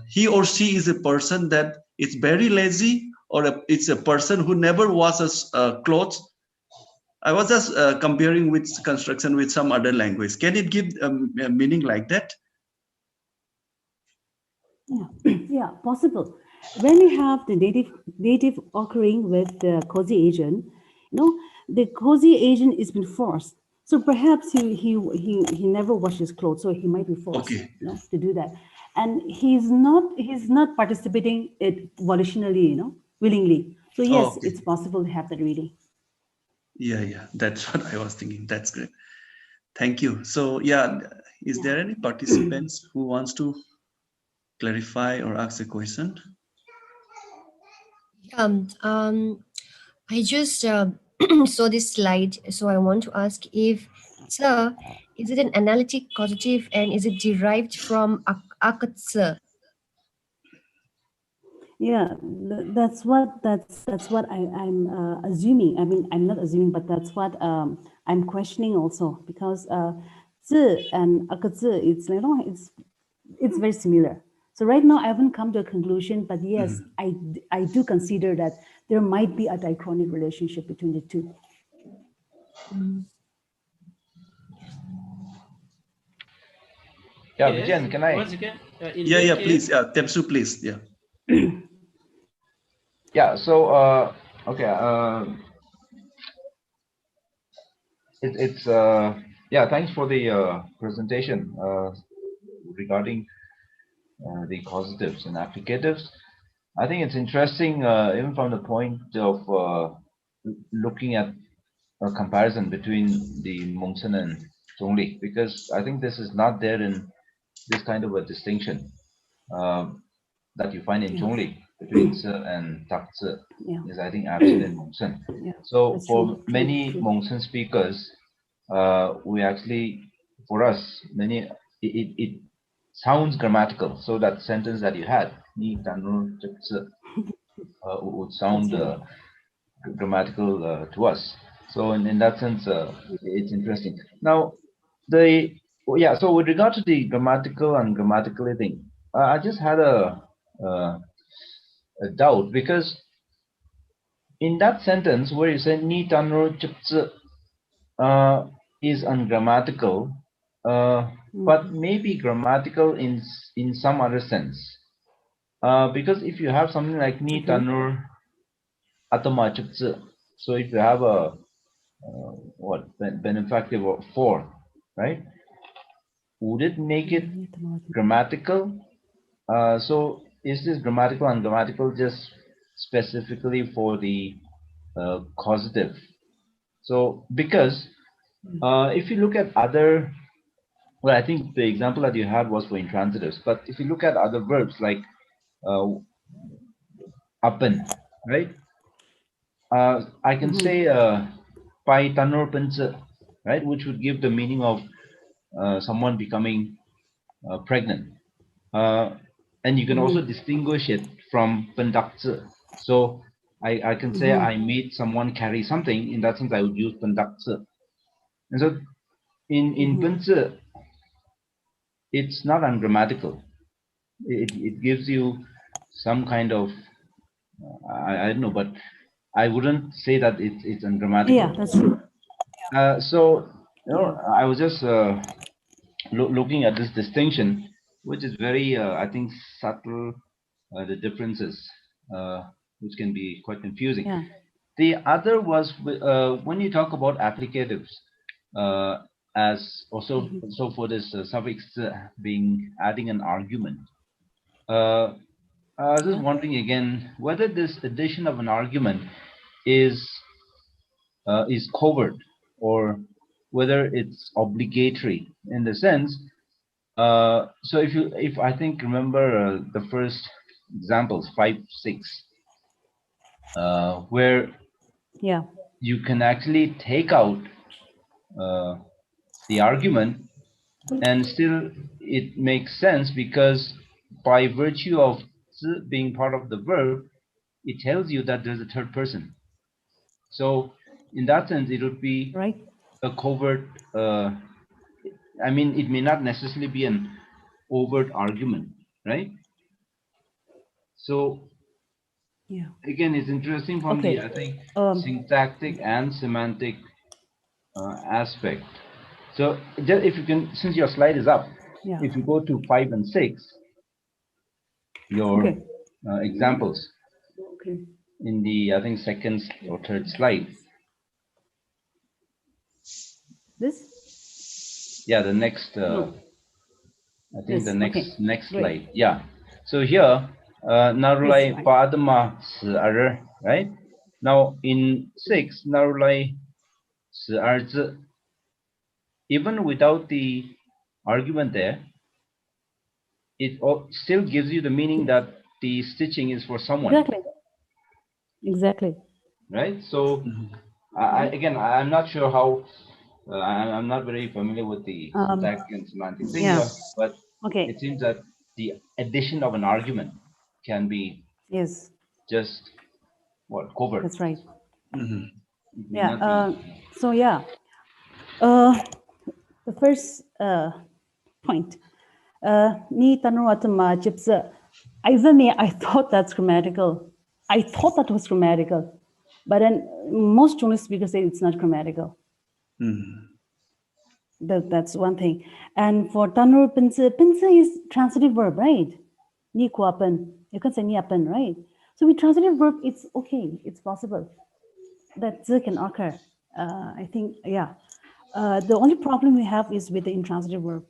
he or she is a person that is very lazy, or it's a person who never washes clothes? I was just comparing with construction with some other language. Can it give a meaning like that? Yeah, yeah, possible. When you have the dative occurring with the cozy agent, the cozy agent is been forced. So perhaps he never washes clothes, so he might be forced, Okay. to do that, and he's not participating it volitionally, willingly. So yes, Okay. it's possible to have that reading. Yeah, that's what I was thinking. That's great. Thank you. So yeah, is there any participants who wants to clarify or ask a question? I just saw this slide, so I want to ask if, sir, is it an analytic causative and is it derived from tak-tsa? Yeah, that's what I'm assuming. I mean, I'm not assuming, but that's what I'm questioning also, because zi and akatzi, it's very similar. So right now I haven't come to a conclusion, but yes, I do consider that there might be a diachronic relationship between the two. Yeah, Yes. Vijayan, can I? Once again, in Yeah, that case, please. Yeah, Tepsu, please. Yeah. Yeah, so okay, it's yeah, thanks for the presentation regarding the causatives and applicatives. I think it's interesting, even from the point of looking at a comparison between the Mungsan and Zhongli, because I think this is not there in this kind of a distinction that you find in Zhongli between Tse and tak-tsa Yeah, is, I think, absent in Mungsan. yeah. So That's for true. many True. Mungsan speakers, we actually, for us, it sounds grammatical. So that sentence that you had, ni tanur chaksa, would sound grammatical to us. So in that sense, it's interesting. Now, so with regard to the grammatical and grammatically thing, I just had a doubt, because in that sentence where you say ni tanur chaksa is ungrammatical, but maybe grammatical in some other sense. Because if you have something like ni tanur atama chaksa, so if you have a benefactive of for, right? Would it make it grammatical? So is this grammatical and grammatical just specifically for the causative? So because if you look at other, well, I think the example that you had was for intransitives, but if you look at other verbs like apan, right? I can say pai tanur pense, right, which would give the meaning of someone becoming pregnant. And you can also distinguish it from pendakse. So I can say I made someone carry something. In that sense, I would use pendakse. And so in pense, it's not ungrammatical. It gives you some kind of I don't know, but I wouldn't say that it's ungrammatical. Yeah, that's true. So I was just looking at this distinction, which is very I think subtle. The differences, which can be quite confusing. Yeah. The other was when you talk about applicatives, as also so for this suffix being adding an argument. I was just wondering again whether this addition of an argument is covert, or whether it's obligatory in the sense. So if I think remember the first examples 5, 6, where you can actually take out the argument and still it makes sense, because by virtue of zi being part of the verb, it tells you that there's a third person. So in that sense, it would be right? a covert, I mean, it may not necessarily be an overt argument, right? So Yeah. again, it's interesting from the, Okay. I think, Um, syntactic and semantic aspect. So just if you can, since your slide is up, yeah. if you go to 5 and 6, your Okay. examples Okay. in the, I think, second or third slide. This? Yeah, the next, No. I think the This. Okay. next Great. slide. Yeah. So here, This narulai slide. padma s'er, right? Now in 6, narulai s'er, even without the argument there, it still gives you the meaning that the stitching is for someone, Exactly. Exactly. right? So again, I'm not sure how, I'm not very familiar with the syntactic and semantic thing Yeah. here, but Okay. it seems that the addition of an argument can be Yes. just what, covert. That's right. Mhm. It may Yeah. not be. So yeah. The first point. Ni tanruatama chipsa. I thought that's grammatical. I thought that was grammatical. But then most Chinese speakers say it's not grammatical. Mhm. That's one thing. And for tanur pinsa, pinsa is transitive verb, right? Ni kuapan. You can say ni apan, right? So with transitive verb, it's okay. It's possible that Z can occur. I think, yeah. The only problem we have is with the intransitive verb.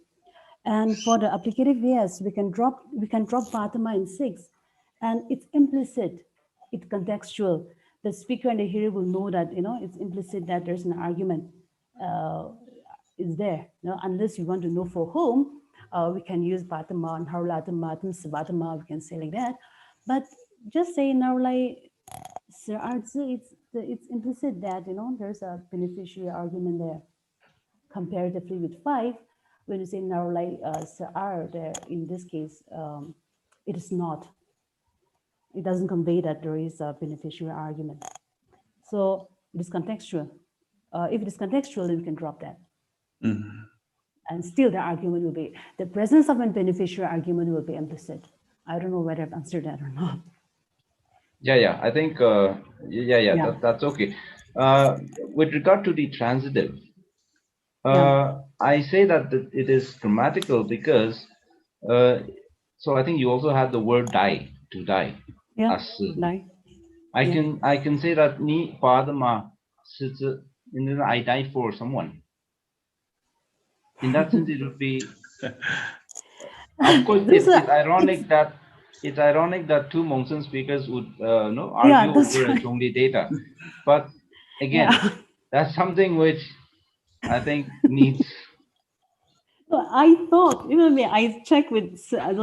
And for the applicative, yes, we can drop Fatima in 6, and it's implicit, it's contextual. The speaker and the hearer will know that, it's implicit that there's an argument is there. Unless you want to know for whom, we can use Fatima and Harulatima, Sabatama, we can say like that. But just say now like it's implicit that, there's a beneficiary argument there. Comparatively with 5, when you say narrowly there, in this case, it is not. It doesn't convey that there is a beneficiary argument. So it is contextual. If it is contextual, then we can drop that. Mhm. And still the argument will be, the presence of a beneficiary argument will be implicit. I don't know whether I've answered that or not. Yeah. I think, Yeah. that's okay. With regard to the transitive, Yeah. I say that it is grammatical because, so I think you also have the word die, to die. Yeah. As Like, I yeah. can say that ni padma and then I die for someone. In that sense, it would be, of course, This is it's ironic that two Mongson speakers would yeah, argue that's over a right. Zhongli data, but again, Yeah. that's something which I think needs. So I thought, even me, I checked with I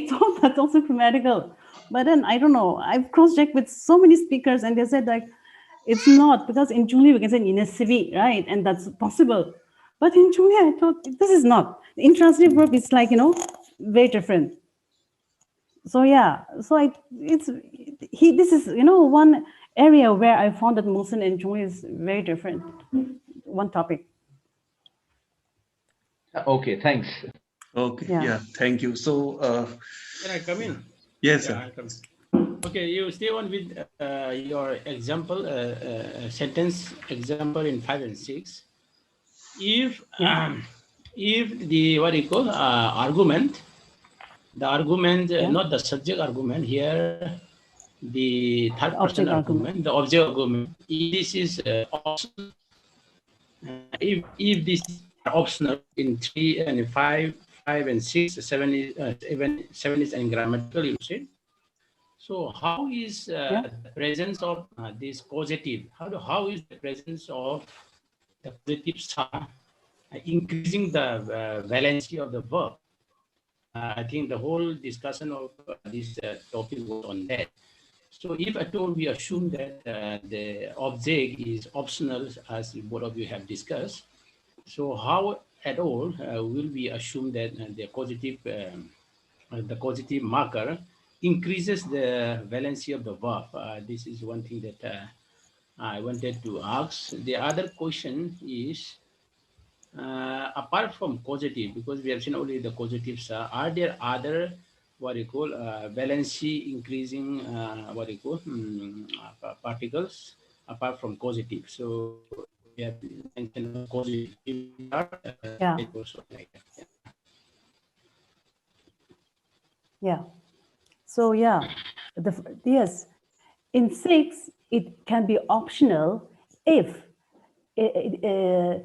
thought that's also grammatical. But then I don't know. I've cross-checked with so many speakers and they said like it's not, because in Chungli we can say inesivi, right? And that's possible. But in Chungli, I thought this is not. The intransitive verb is like, very different. So yeah, so this is, one area where I found that Musan and Chungli is very different. One topic. Okay, thanks. Okay. Yeah. Yeah. Thank you. So, Can I come in? yes, Yeah, sir. I'll come. Okay, you stay on with your example, sentence example in 5 and 6. If if the what you call argument, the argument, not the subject argument here, the third person argument, the object argument. If this is optional, if this is optional in 3 and 5 and 6, 7 is even 7 is ungrammatical, you said. So how is the presence of this causative? How is the presence of the positive sa increasing the valency of the verb? I think the whole discussion of this topic was on that. So if at all we assume that the object is optional, as both of you have discussed, so how at all will we assume that the causative the causative marker increases the valency of the verb. This is one thing that I wanted to ask. The other question is, apart from causative, because we have seen only the causatives, are there other what you call valency increasing particles apart from causative? So we have mentioned causative. Yeah. Also like that. Yeah. So yeah, yes, in 6 it can be optional if the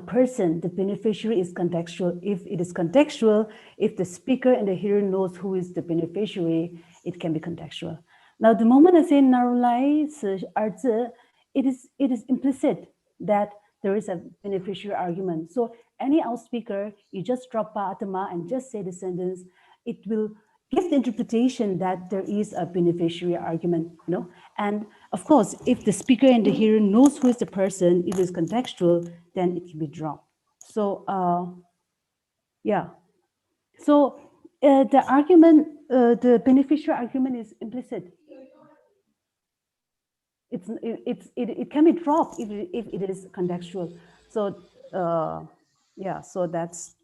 person, the beneficiary is contextual. If it is contextual, if the speaker and the hearer knows who is the beneficiary, it can be contextual. Now, the moment I say narulai arzi, it is implicit that there is a beneficiary argument. So any out speaker, you just drop atama and just say the sentence, it will give the interpretation that there is a beneficiary argument, you know. And of course, if the speaker and the hearer knows who is the person, it is contextual, then it can be dropped. So yeah. So the argument, the beneficiary argument is implicit. It can be dropped if it is contextual. So yeah, so that's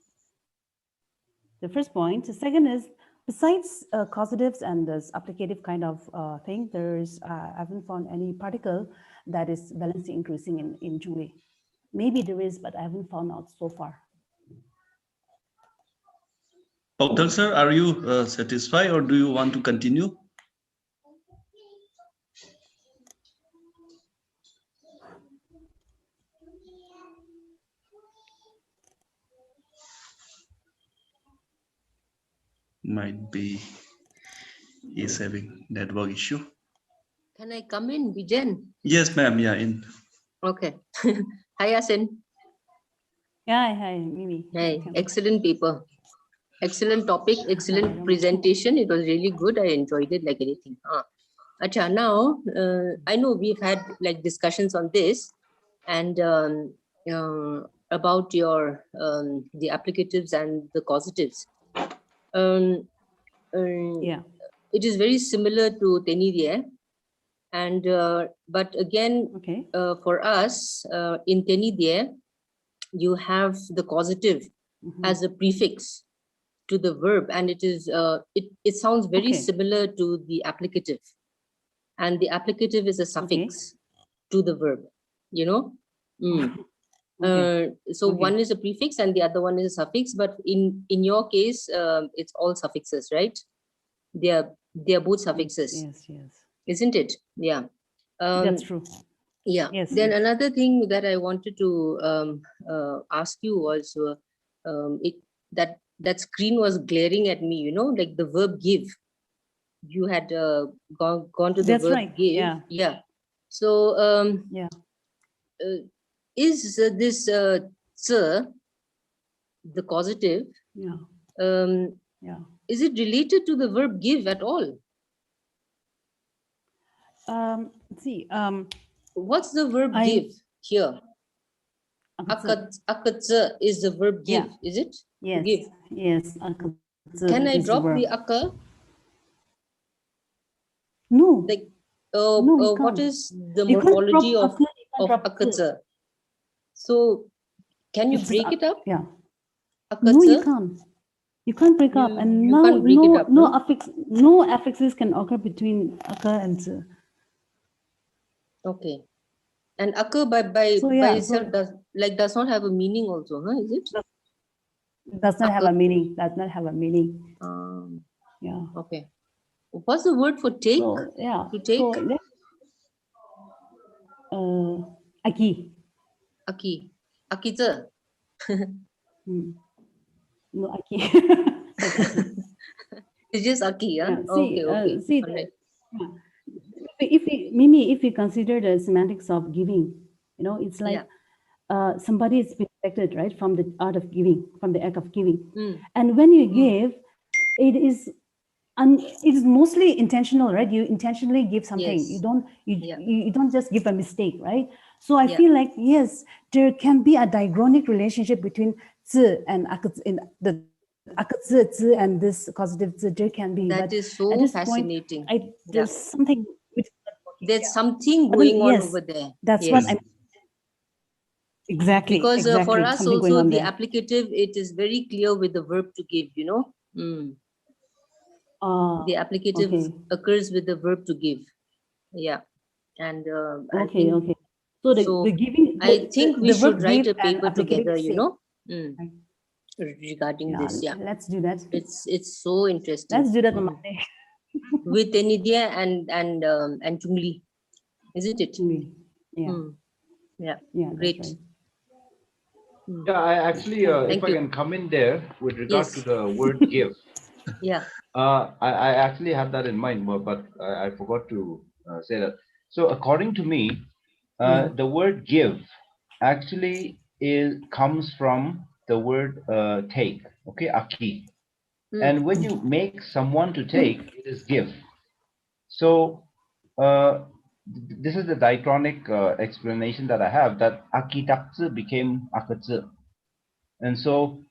the first point. The second is, besides causatives and this applicative kind of thing, there's I haven't found any particle that is valency increasing in Zhongli. Maybe there is, but I haven't found out so far. Paukdal sir, are you satisfied or do you want to continue? Might be he's having network issue. Can I come in, Bijen? Yes, ma'am. Yeah, in. Okay. Hi, Yasin. Yeah, hi, Mimi. Hey, excellent paper. Excellent topic, excellent presentation. It was really good. I enjoyed it like anything. Acha, now, I know we've had like discussions on this and about your the applicatives and the causatives. Yeah. It is very similar to Tenidie. And but again, Okay. For us in Tenidie, you have the causative as a prefix to the verb, and it is it sounds very similar to the applicative, and the applicative is a suffix to the verb, you know. So one is a prefix and the other one is a suffix, but in your case it's all suffixes, right? They are both suffixes. Yes, isn't it? Yeah. That's true. Yeah. Yes. Then another thing that I wanted to ask you was that screen was glaring at me, you know, like the verb give. You had gone to the That's verb right. give. Yeah. So yeah. Is this tsa, the causative? Yeah. Yeah. Is it related to the verb give at all? See. What's the verb give here? Akatsa is the verb give, is it? Yes. Give. Yes. Can I drop the akka? No. Like, no, what is the morphology of akatsa? So, can you break it up? Yeah. Akatsa? No, you can't. You can't break up, and you can't break it up, no affixes can occur between akka and z. Okay. And akka by itself does not have a meaning also, huh? Is it? Does not have a meaning. Does not have a meaning. Yeah. Okay. What's the word for take? So, yeah. To take? So, aki. Aki. Akitsa. No, aki. It's just aki, huh? Yeah. Okay. See, if we consider the semantics of giving, you know, it's like somebody is affected, right, from the art of giving, from the act of giving. And when you give, it is mostly intentional, right? You intentionally give something. Yes. You don't just give a mistake, right? So I feel like, yes, there can be a diachronic relationship between zi and in the akatsa and this causative there can be. That but is at so this fascinating. point, there's something which is not working. There's something But then, going on yes, over there. that's Yes. what I'm exactly Because for us something going also on the there. applicative, it is very clear with the verb to give, you know. The applicative Okay. occurs with the verb to give. Yeah. And I Okay, think okay. So the giving, I think we the verb should write give a and paper applicative together, you same. know, Right. regarding Yeah, this. Yeah, let's do that. it's so interesting. Let's do that on Monday. With Enidia and Chungli, isn't it? Yeah. Yeah. Yeah, Great. that's right. Yeah, I actually, if I can come in there with regard to the word give. Yeah. I actually had that in mind, but I forgot to say that. So according to me, the word give actually comes from the word take, okay, aki. And when you make someone to take, it is give. So this is the diachronic explanation that I have, that aki tak-tsa became akatsa. And so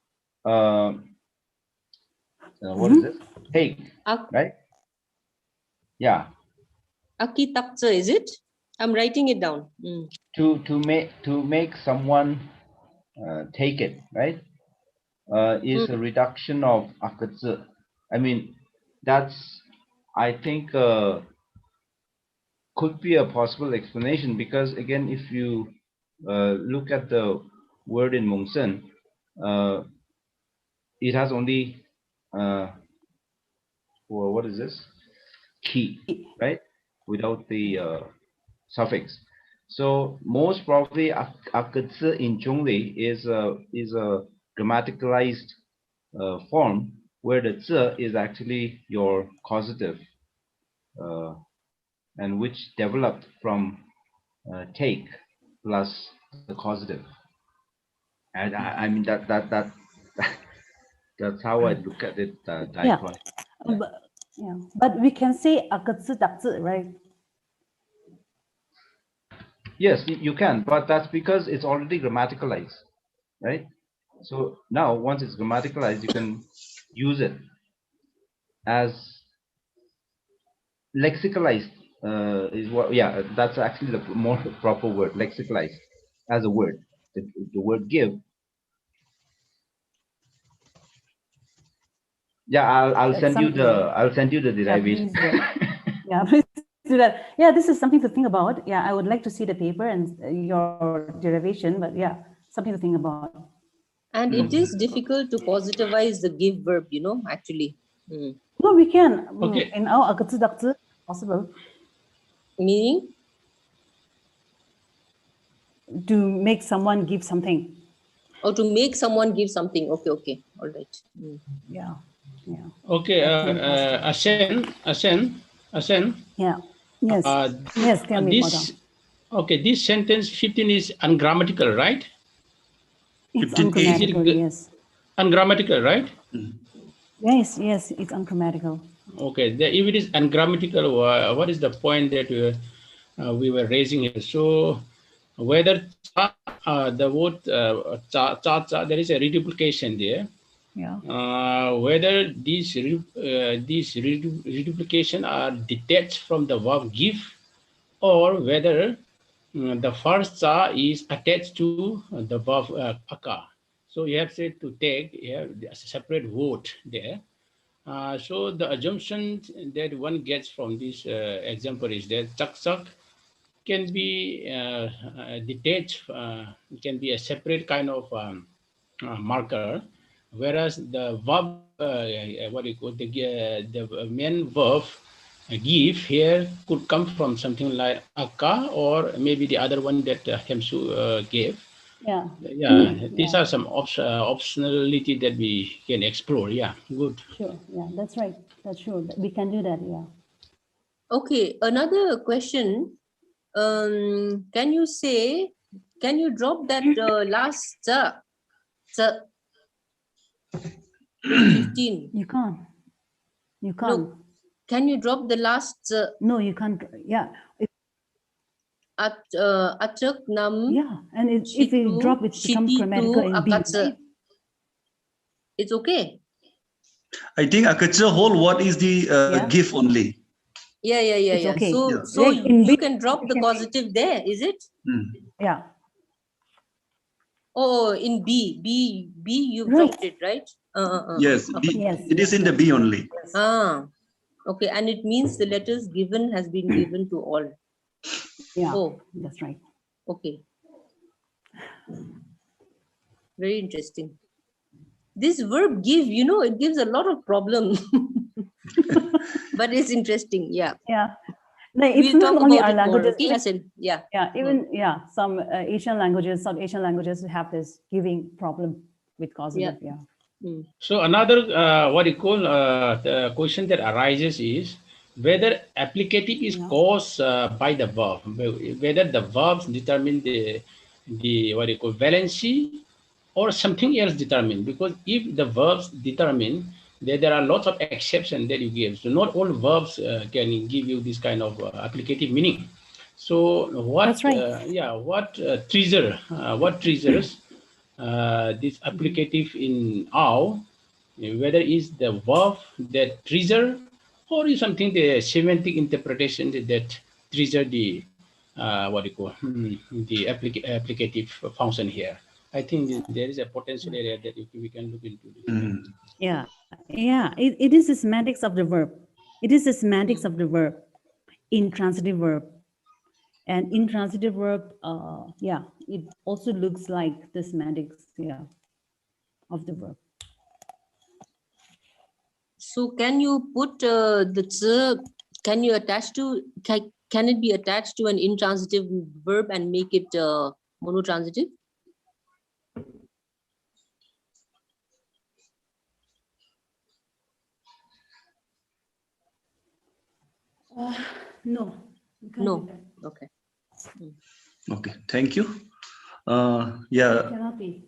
what is this? Take, right? Yeah. Aki tak-tsa, is it? I'm writing it down. To make someone take it, right? Is a reduction of akatsa. I mean, that's, I think, could be a possible explanation, because again, if you look at the word in Mungsen, it has only well, what is this? Ki, right? Without the suffix. So most probably akatsa in Chungli is a grammaticalized form where the tsa is actually your causative, and which developed from take plus the causative. And I mean that's how I look at it. Diachronic. But we can say akatsu taksu, right? Yes, you can, but that's because it's already grammaticalized, right? So now, once it's grammaticalized, you can use it as lexicalized. Is what? Yeah, that's actually the more proper word. Lexicalized as a word. The word give. Yeah, I'll send you the derivation. Yeah, please do that. Yeah, this is something to think about. Yeah, I would like to see the paper and your derivation, but yeah, something to think about. And it is difficult to positivize the give verb, you know, actually. No, we can. Okay. In our akatsu daksu, possible. Meaning? To make someone give something. Or to make someone give something. Okay, okay. All right. Yeah. Yeah. Okay, Asen. Yeah. Yes. Yes, tell me, this. Okay, this sentence 15 is ungrammatical, right? It's ungrammatical, yes. Ungrammatical, right? Yes, yes, it's ungrammatical. Okay, if it is ungrammatical, what is the point that we were raising here? So whether the word cha, there is a reduplication there. Yeah. Whether these reduplication are detached from the verb give, or whether the first cha is attached to the verb aka. So you have said to take, you have a separate word there. So the assumption that one gets from this example is that tak-tsa can be detached, can be a separate kind of marker, whereas the verb, what you call the main verb give here could come from something like aka, or maybe the other one that Hemsu gave. Yeah. Yeah, these are some optionality that we can explore. Yeah, good. Sure. Yeah, that's right. That's sure. We can do that. Yeah. Okay, another question. Can you drop that last tsa? 15. You can't. You can't. No. Can you drop the last? No, you can't. Yeah. Achak nam. Yeah, and if you drop, it becomes grammatical in B, right? It's okay. I think akatsa whole word is the GIF only. Yeah. It's okay. So you can drop the causative there, is it? Yeah. Oh, in B you Right. dropped it, right? Yes, Okay. Yes. it is in the B only. Okay, and it means the letters given has been given to all. Yeah, Oh, that's right. okay. Very interesting. This verb give, it gives a lot of problem. But it's interesting, yeah. Yeah. No, it's We'll not talk only about our it more, languages. okay, Hassan? Yeah. Yeah, even some Asian languages, South Asian languages have this giving problem with causative. Yeah. So another what you call the question that arises is whether applicative is caused by the verb, whether the verbs determine the what you call valency or something else determine. Because if the verbs determine, there are lots of exceptions that you give. So not all verbs can give you this kind of applicative meaning. So what? That's right. What triggers this applicative in "ow", whether it's the verb that trigger or is something the semantic interpretation that trigger the what do you call the applicative function here. I think there is a potential area that we can look into this. Yeah. It is the semantics of the verb. It is the semantics of the verb, intransitive verb. And intransitive verb, it also looks like the semantics, of the verb. So can you put the tsa, can you attach to, can it be attached to an intransitive verb and make it monotransitive? No. No. Okay. Okay, thank you. Yeah. It cannot be.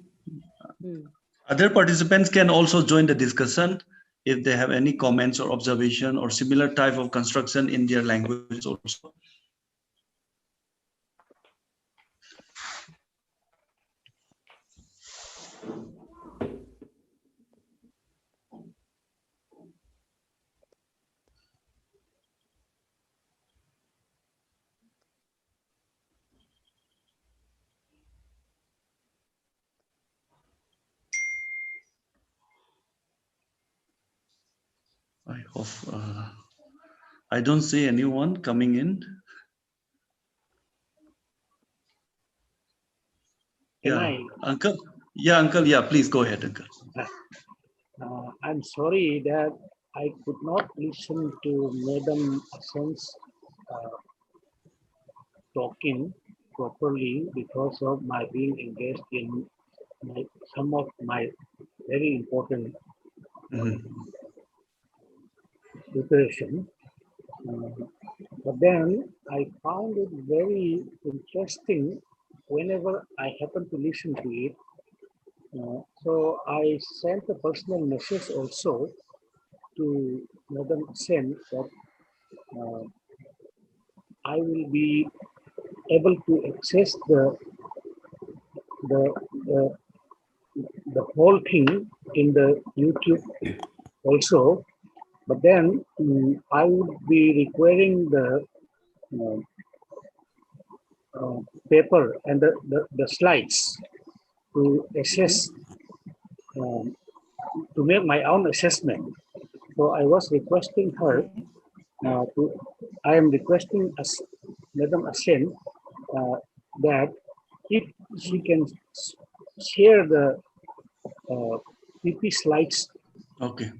Other participants can also join the discussion if they have any comments or observation or similar type of construction in their language also. I hope I don't see anyone coming in. Uncle. Yeah, Uncle. Yeah, please go ahead, Uncle. I'm sorry that I could not listen to Madam Hassan's talking properly because of my being engaged in some of my very important preparation. But then I found it very interesting whenever I happen to listen to it. So I sent a personal message also to Madam Sen that I will be able to access the whole thing in the YouTube also, but then I would be requiring the paper and the slides to assess, to make my own assessment. So I was requesting her I am requesting Madam Asen that if she can share the PP slides. Okay.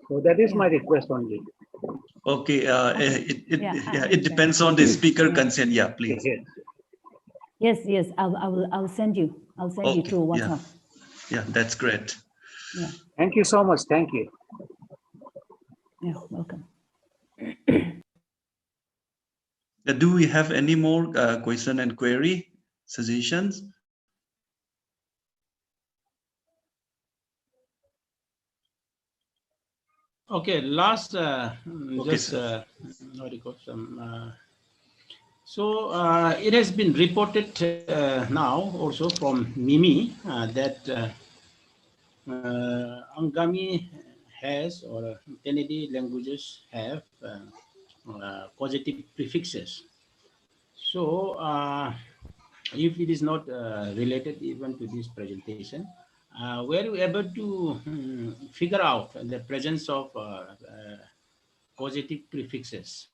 So that is my request only. Okay. It depends on the speaker consent. Yeah, please. Yes. I'll send you. I'll send you through WhatsApp. Yeah, that's great. Yeah. Thank you so much. Thank you. Yeah, welcome. Do we have any more question and query suggestions? Okay, last just what do you call so it has been reported now also from Mimi that Angami has, or Kennedy languages have causative prefixes. So, if it is not related even to this presentation, were you able to figure out the presence of causative prefixes?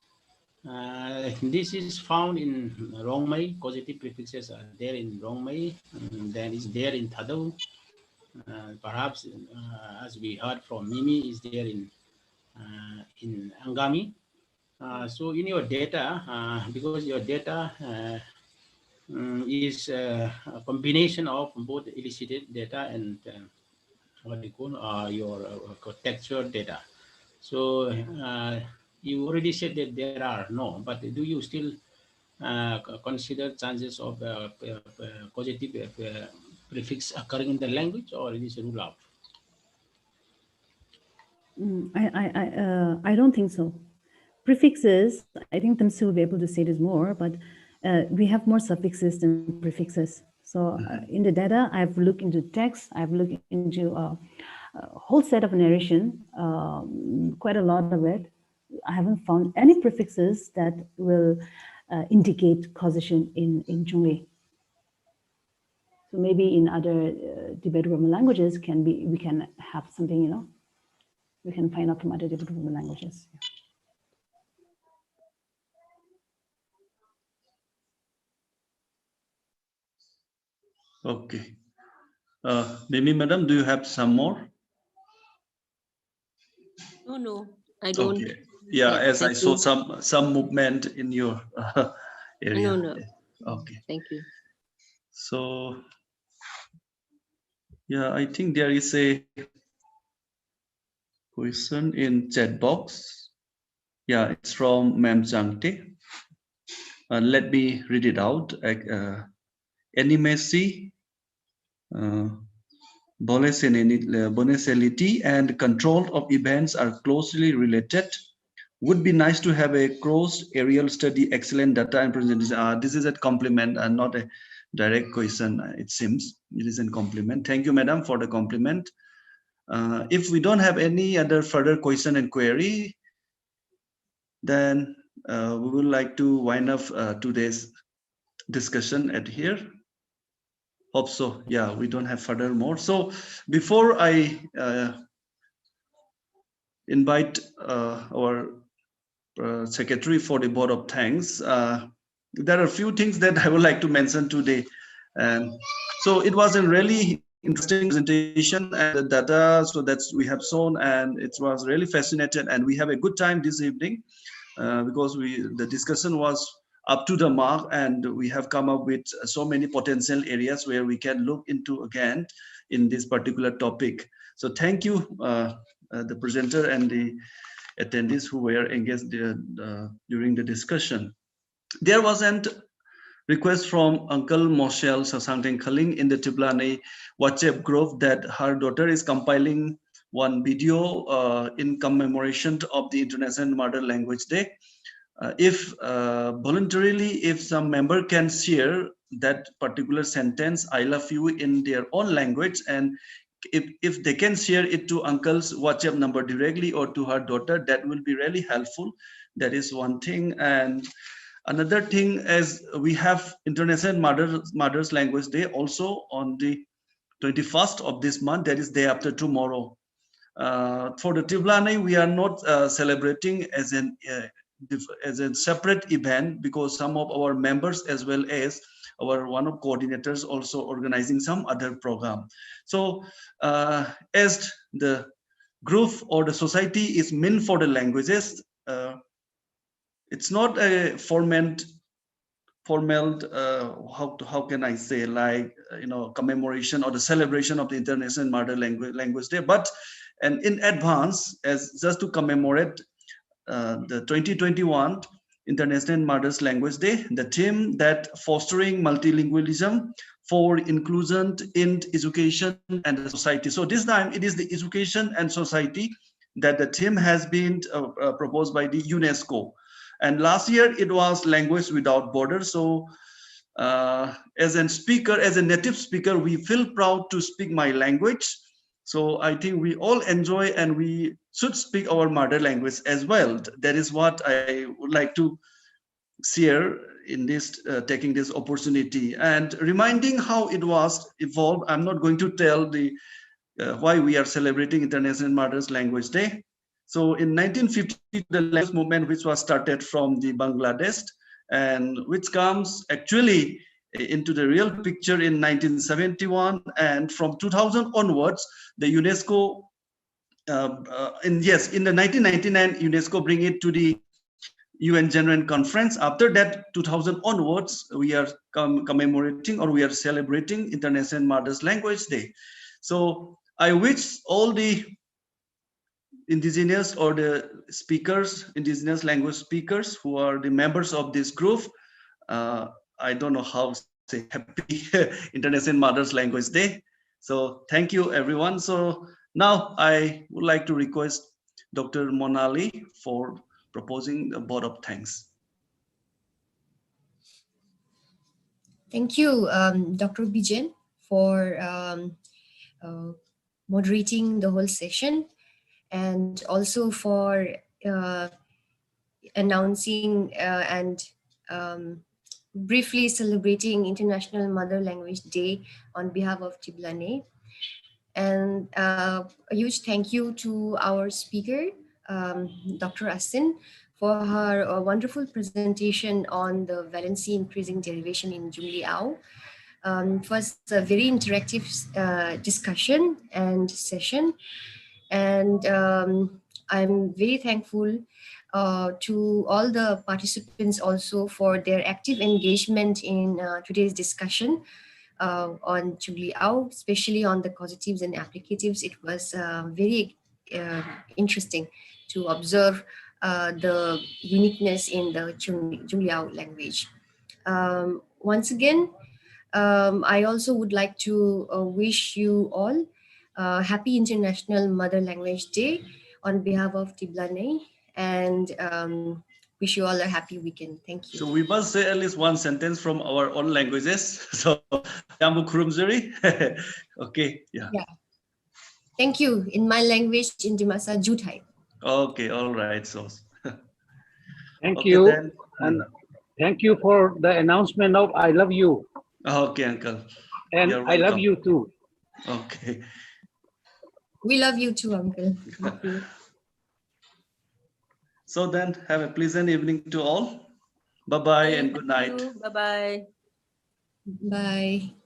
This is found in Rongmei. Causative prefixes are there in Rongmei, then is there in Thadau. Perhaps, as we heard from Mimi, is there in Angami. So in your data, because your data is a combination of both elicited data and what you call your textual data. So you already said that there are no, but do you still consider chances of causative prefix occurring in the language, or it is ruled out? I don't think so. Prefixes, I think Tamsi will be able to say this more, but we have more suffixes than prefixes. So in the data, I've looked into text, I've looked into a whole set of narration, quite a lot of it. I haven't found any prefixes that will indicate causation in Zhongli. So maybe in other Tibeto-Burman languages we can have something, we can find out from other Tibeto-Burman languages. Okay. Mimi, madam, do you have some more? No, I don't. Okay. Yeah, as I saw you. some movement in your area. No. Okay. Thank you. So, yeah, I think there is a question in chat box. Yeah, it's from Ma'am Jangte. Let me read it out. Animacy, volatility, and control of events are closely related. Would be nice to have a cross aerial study, excellent data and presentation. This is a compliment and not a direct question. It seems it is a compliment. Thank you, madam, for the compliment. If we don't have any other further question and query, then we would like to wind up today's discussion at here. Hope so. Yeah, we don't have further more. So before I invite our secretary for the board of thanks, there are a few things that I would like to mention today. And so it was a really interesting presentation and the data, so that's we have shown, and it was really fascinating, and we have a good time this evening because the discussion was up to the mark, and we have come up with so many potential areas where we can look into again in this particular topic. So thank you, the presenter and the attendees who were engaged during the discussion. There was a request from Uncle Moshel Sasangteng Kaling in the Tiblani WhatsApp group that her daughter is compiling one video in commemoration of the International Mother Language Day. If voluntarily, if some member can share that particular sentence, I love you, in their own language, and if they can share it to uncle's WhatsApp number directly or to her daughter, that will be really helpful. That is one thing. And another thing is we have International Mother's Language Day also on the 21st of this month, that is day after tomorrow. For the Tiblani, we are not celebrating as a separate event, because some of our members as well as our one of coordinators also organizing some other program. So as the group or the society is meant for the languages, it's not a formal how can I say, like, commemoration or the celebration of the International Mother Language Day, but and in advance, as just to commemorate the 2021 International Mother's Language Day, the theme that fostering multilingualism for inclusion in education and the society. So this time it is the education and society that the theme has been proposed by the UNESCO. And last year it was language without borders. So as a speaker, as a native speaker, we feel proud to speak my language. So I think we all enjoy and we should speak our mother language as well. That is what I would like to share in this, taking this opportunity and reminding how it was evolved. I'm not going to tell the why we are celebrating International Mothers Language Day. So in 1950, the language movement, which was started from the Bangladesh and which comes actually into the real picture in 1971, and from 2000 onwards, the UNESCO, in the 1999, UNESCO bring it to the UN General Conference. After that, 2000 onwards, we are commemorating or we are celebrating International Mothers Language Day. So I wish all the indigenous or the speakers, indigenous language speakers who are the members of this group, I don't know how to say happy International Mothers Language Day. So thank you everyone. So now I would like to request Dr. Monali for proposing a vote of thanks. Thank you, Dr. Bijen, for moderating the whole session, and also for announcing and briefly celebrating International Mother Language Day on behalf of Tiblane. And a huge thank you to our speaker, Dr. Asin, for her wonderful presentation on the valency increasing derivation in Jungliao. It was a very interactive discussion and session, and I'm very thankful to all the participants also for their active engagement in today's discussion on Jungliao, especially on the causatives and applicatives. It was very interesting to observe the uniqueness in the Jungliao language. Once again, I also would like to wish you all happy International Mother Language Day on behalf of Tiblane, and wish you all a happy weekend. Thank you. So we must say at least one sentence from our own languages. So, okay, yeah. Thank you. In my language, in Dimasa, Juthai. Okay, all right. So, thank okay, you. then. And thank you for the announcement of I love you. Okay, uncle. And I love you too. Okay. We love you too, uncle. Thank you. So then, have a pleasant evening to all. Bye-bye and good night. Bye-bye. Bye.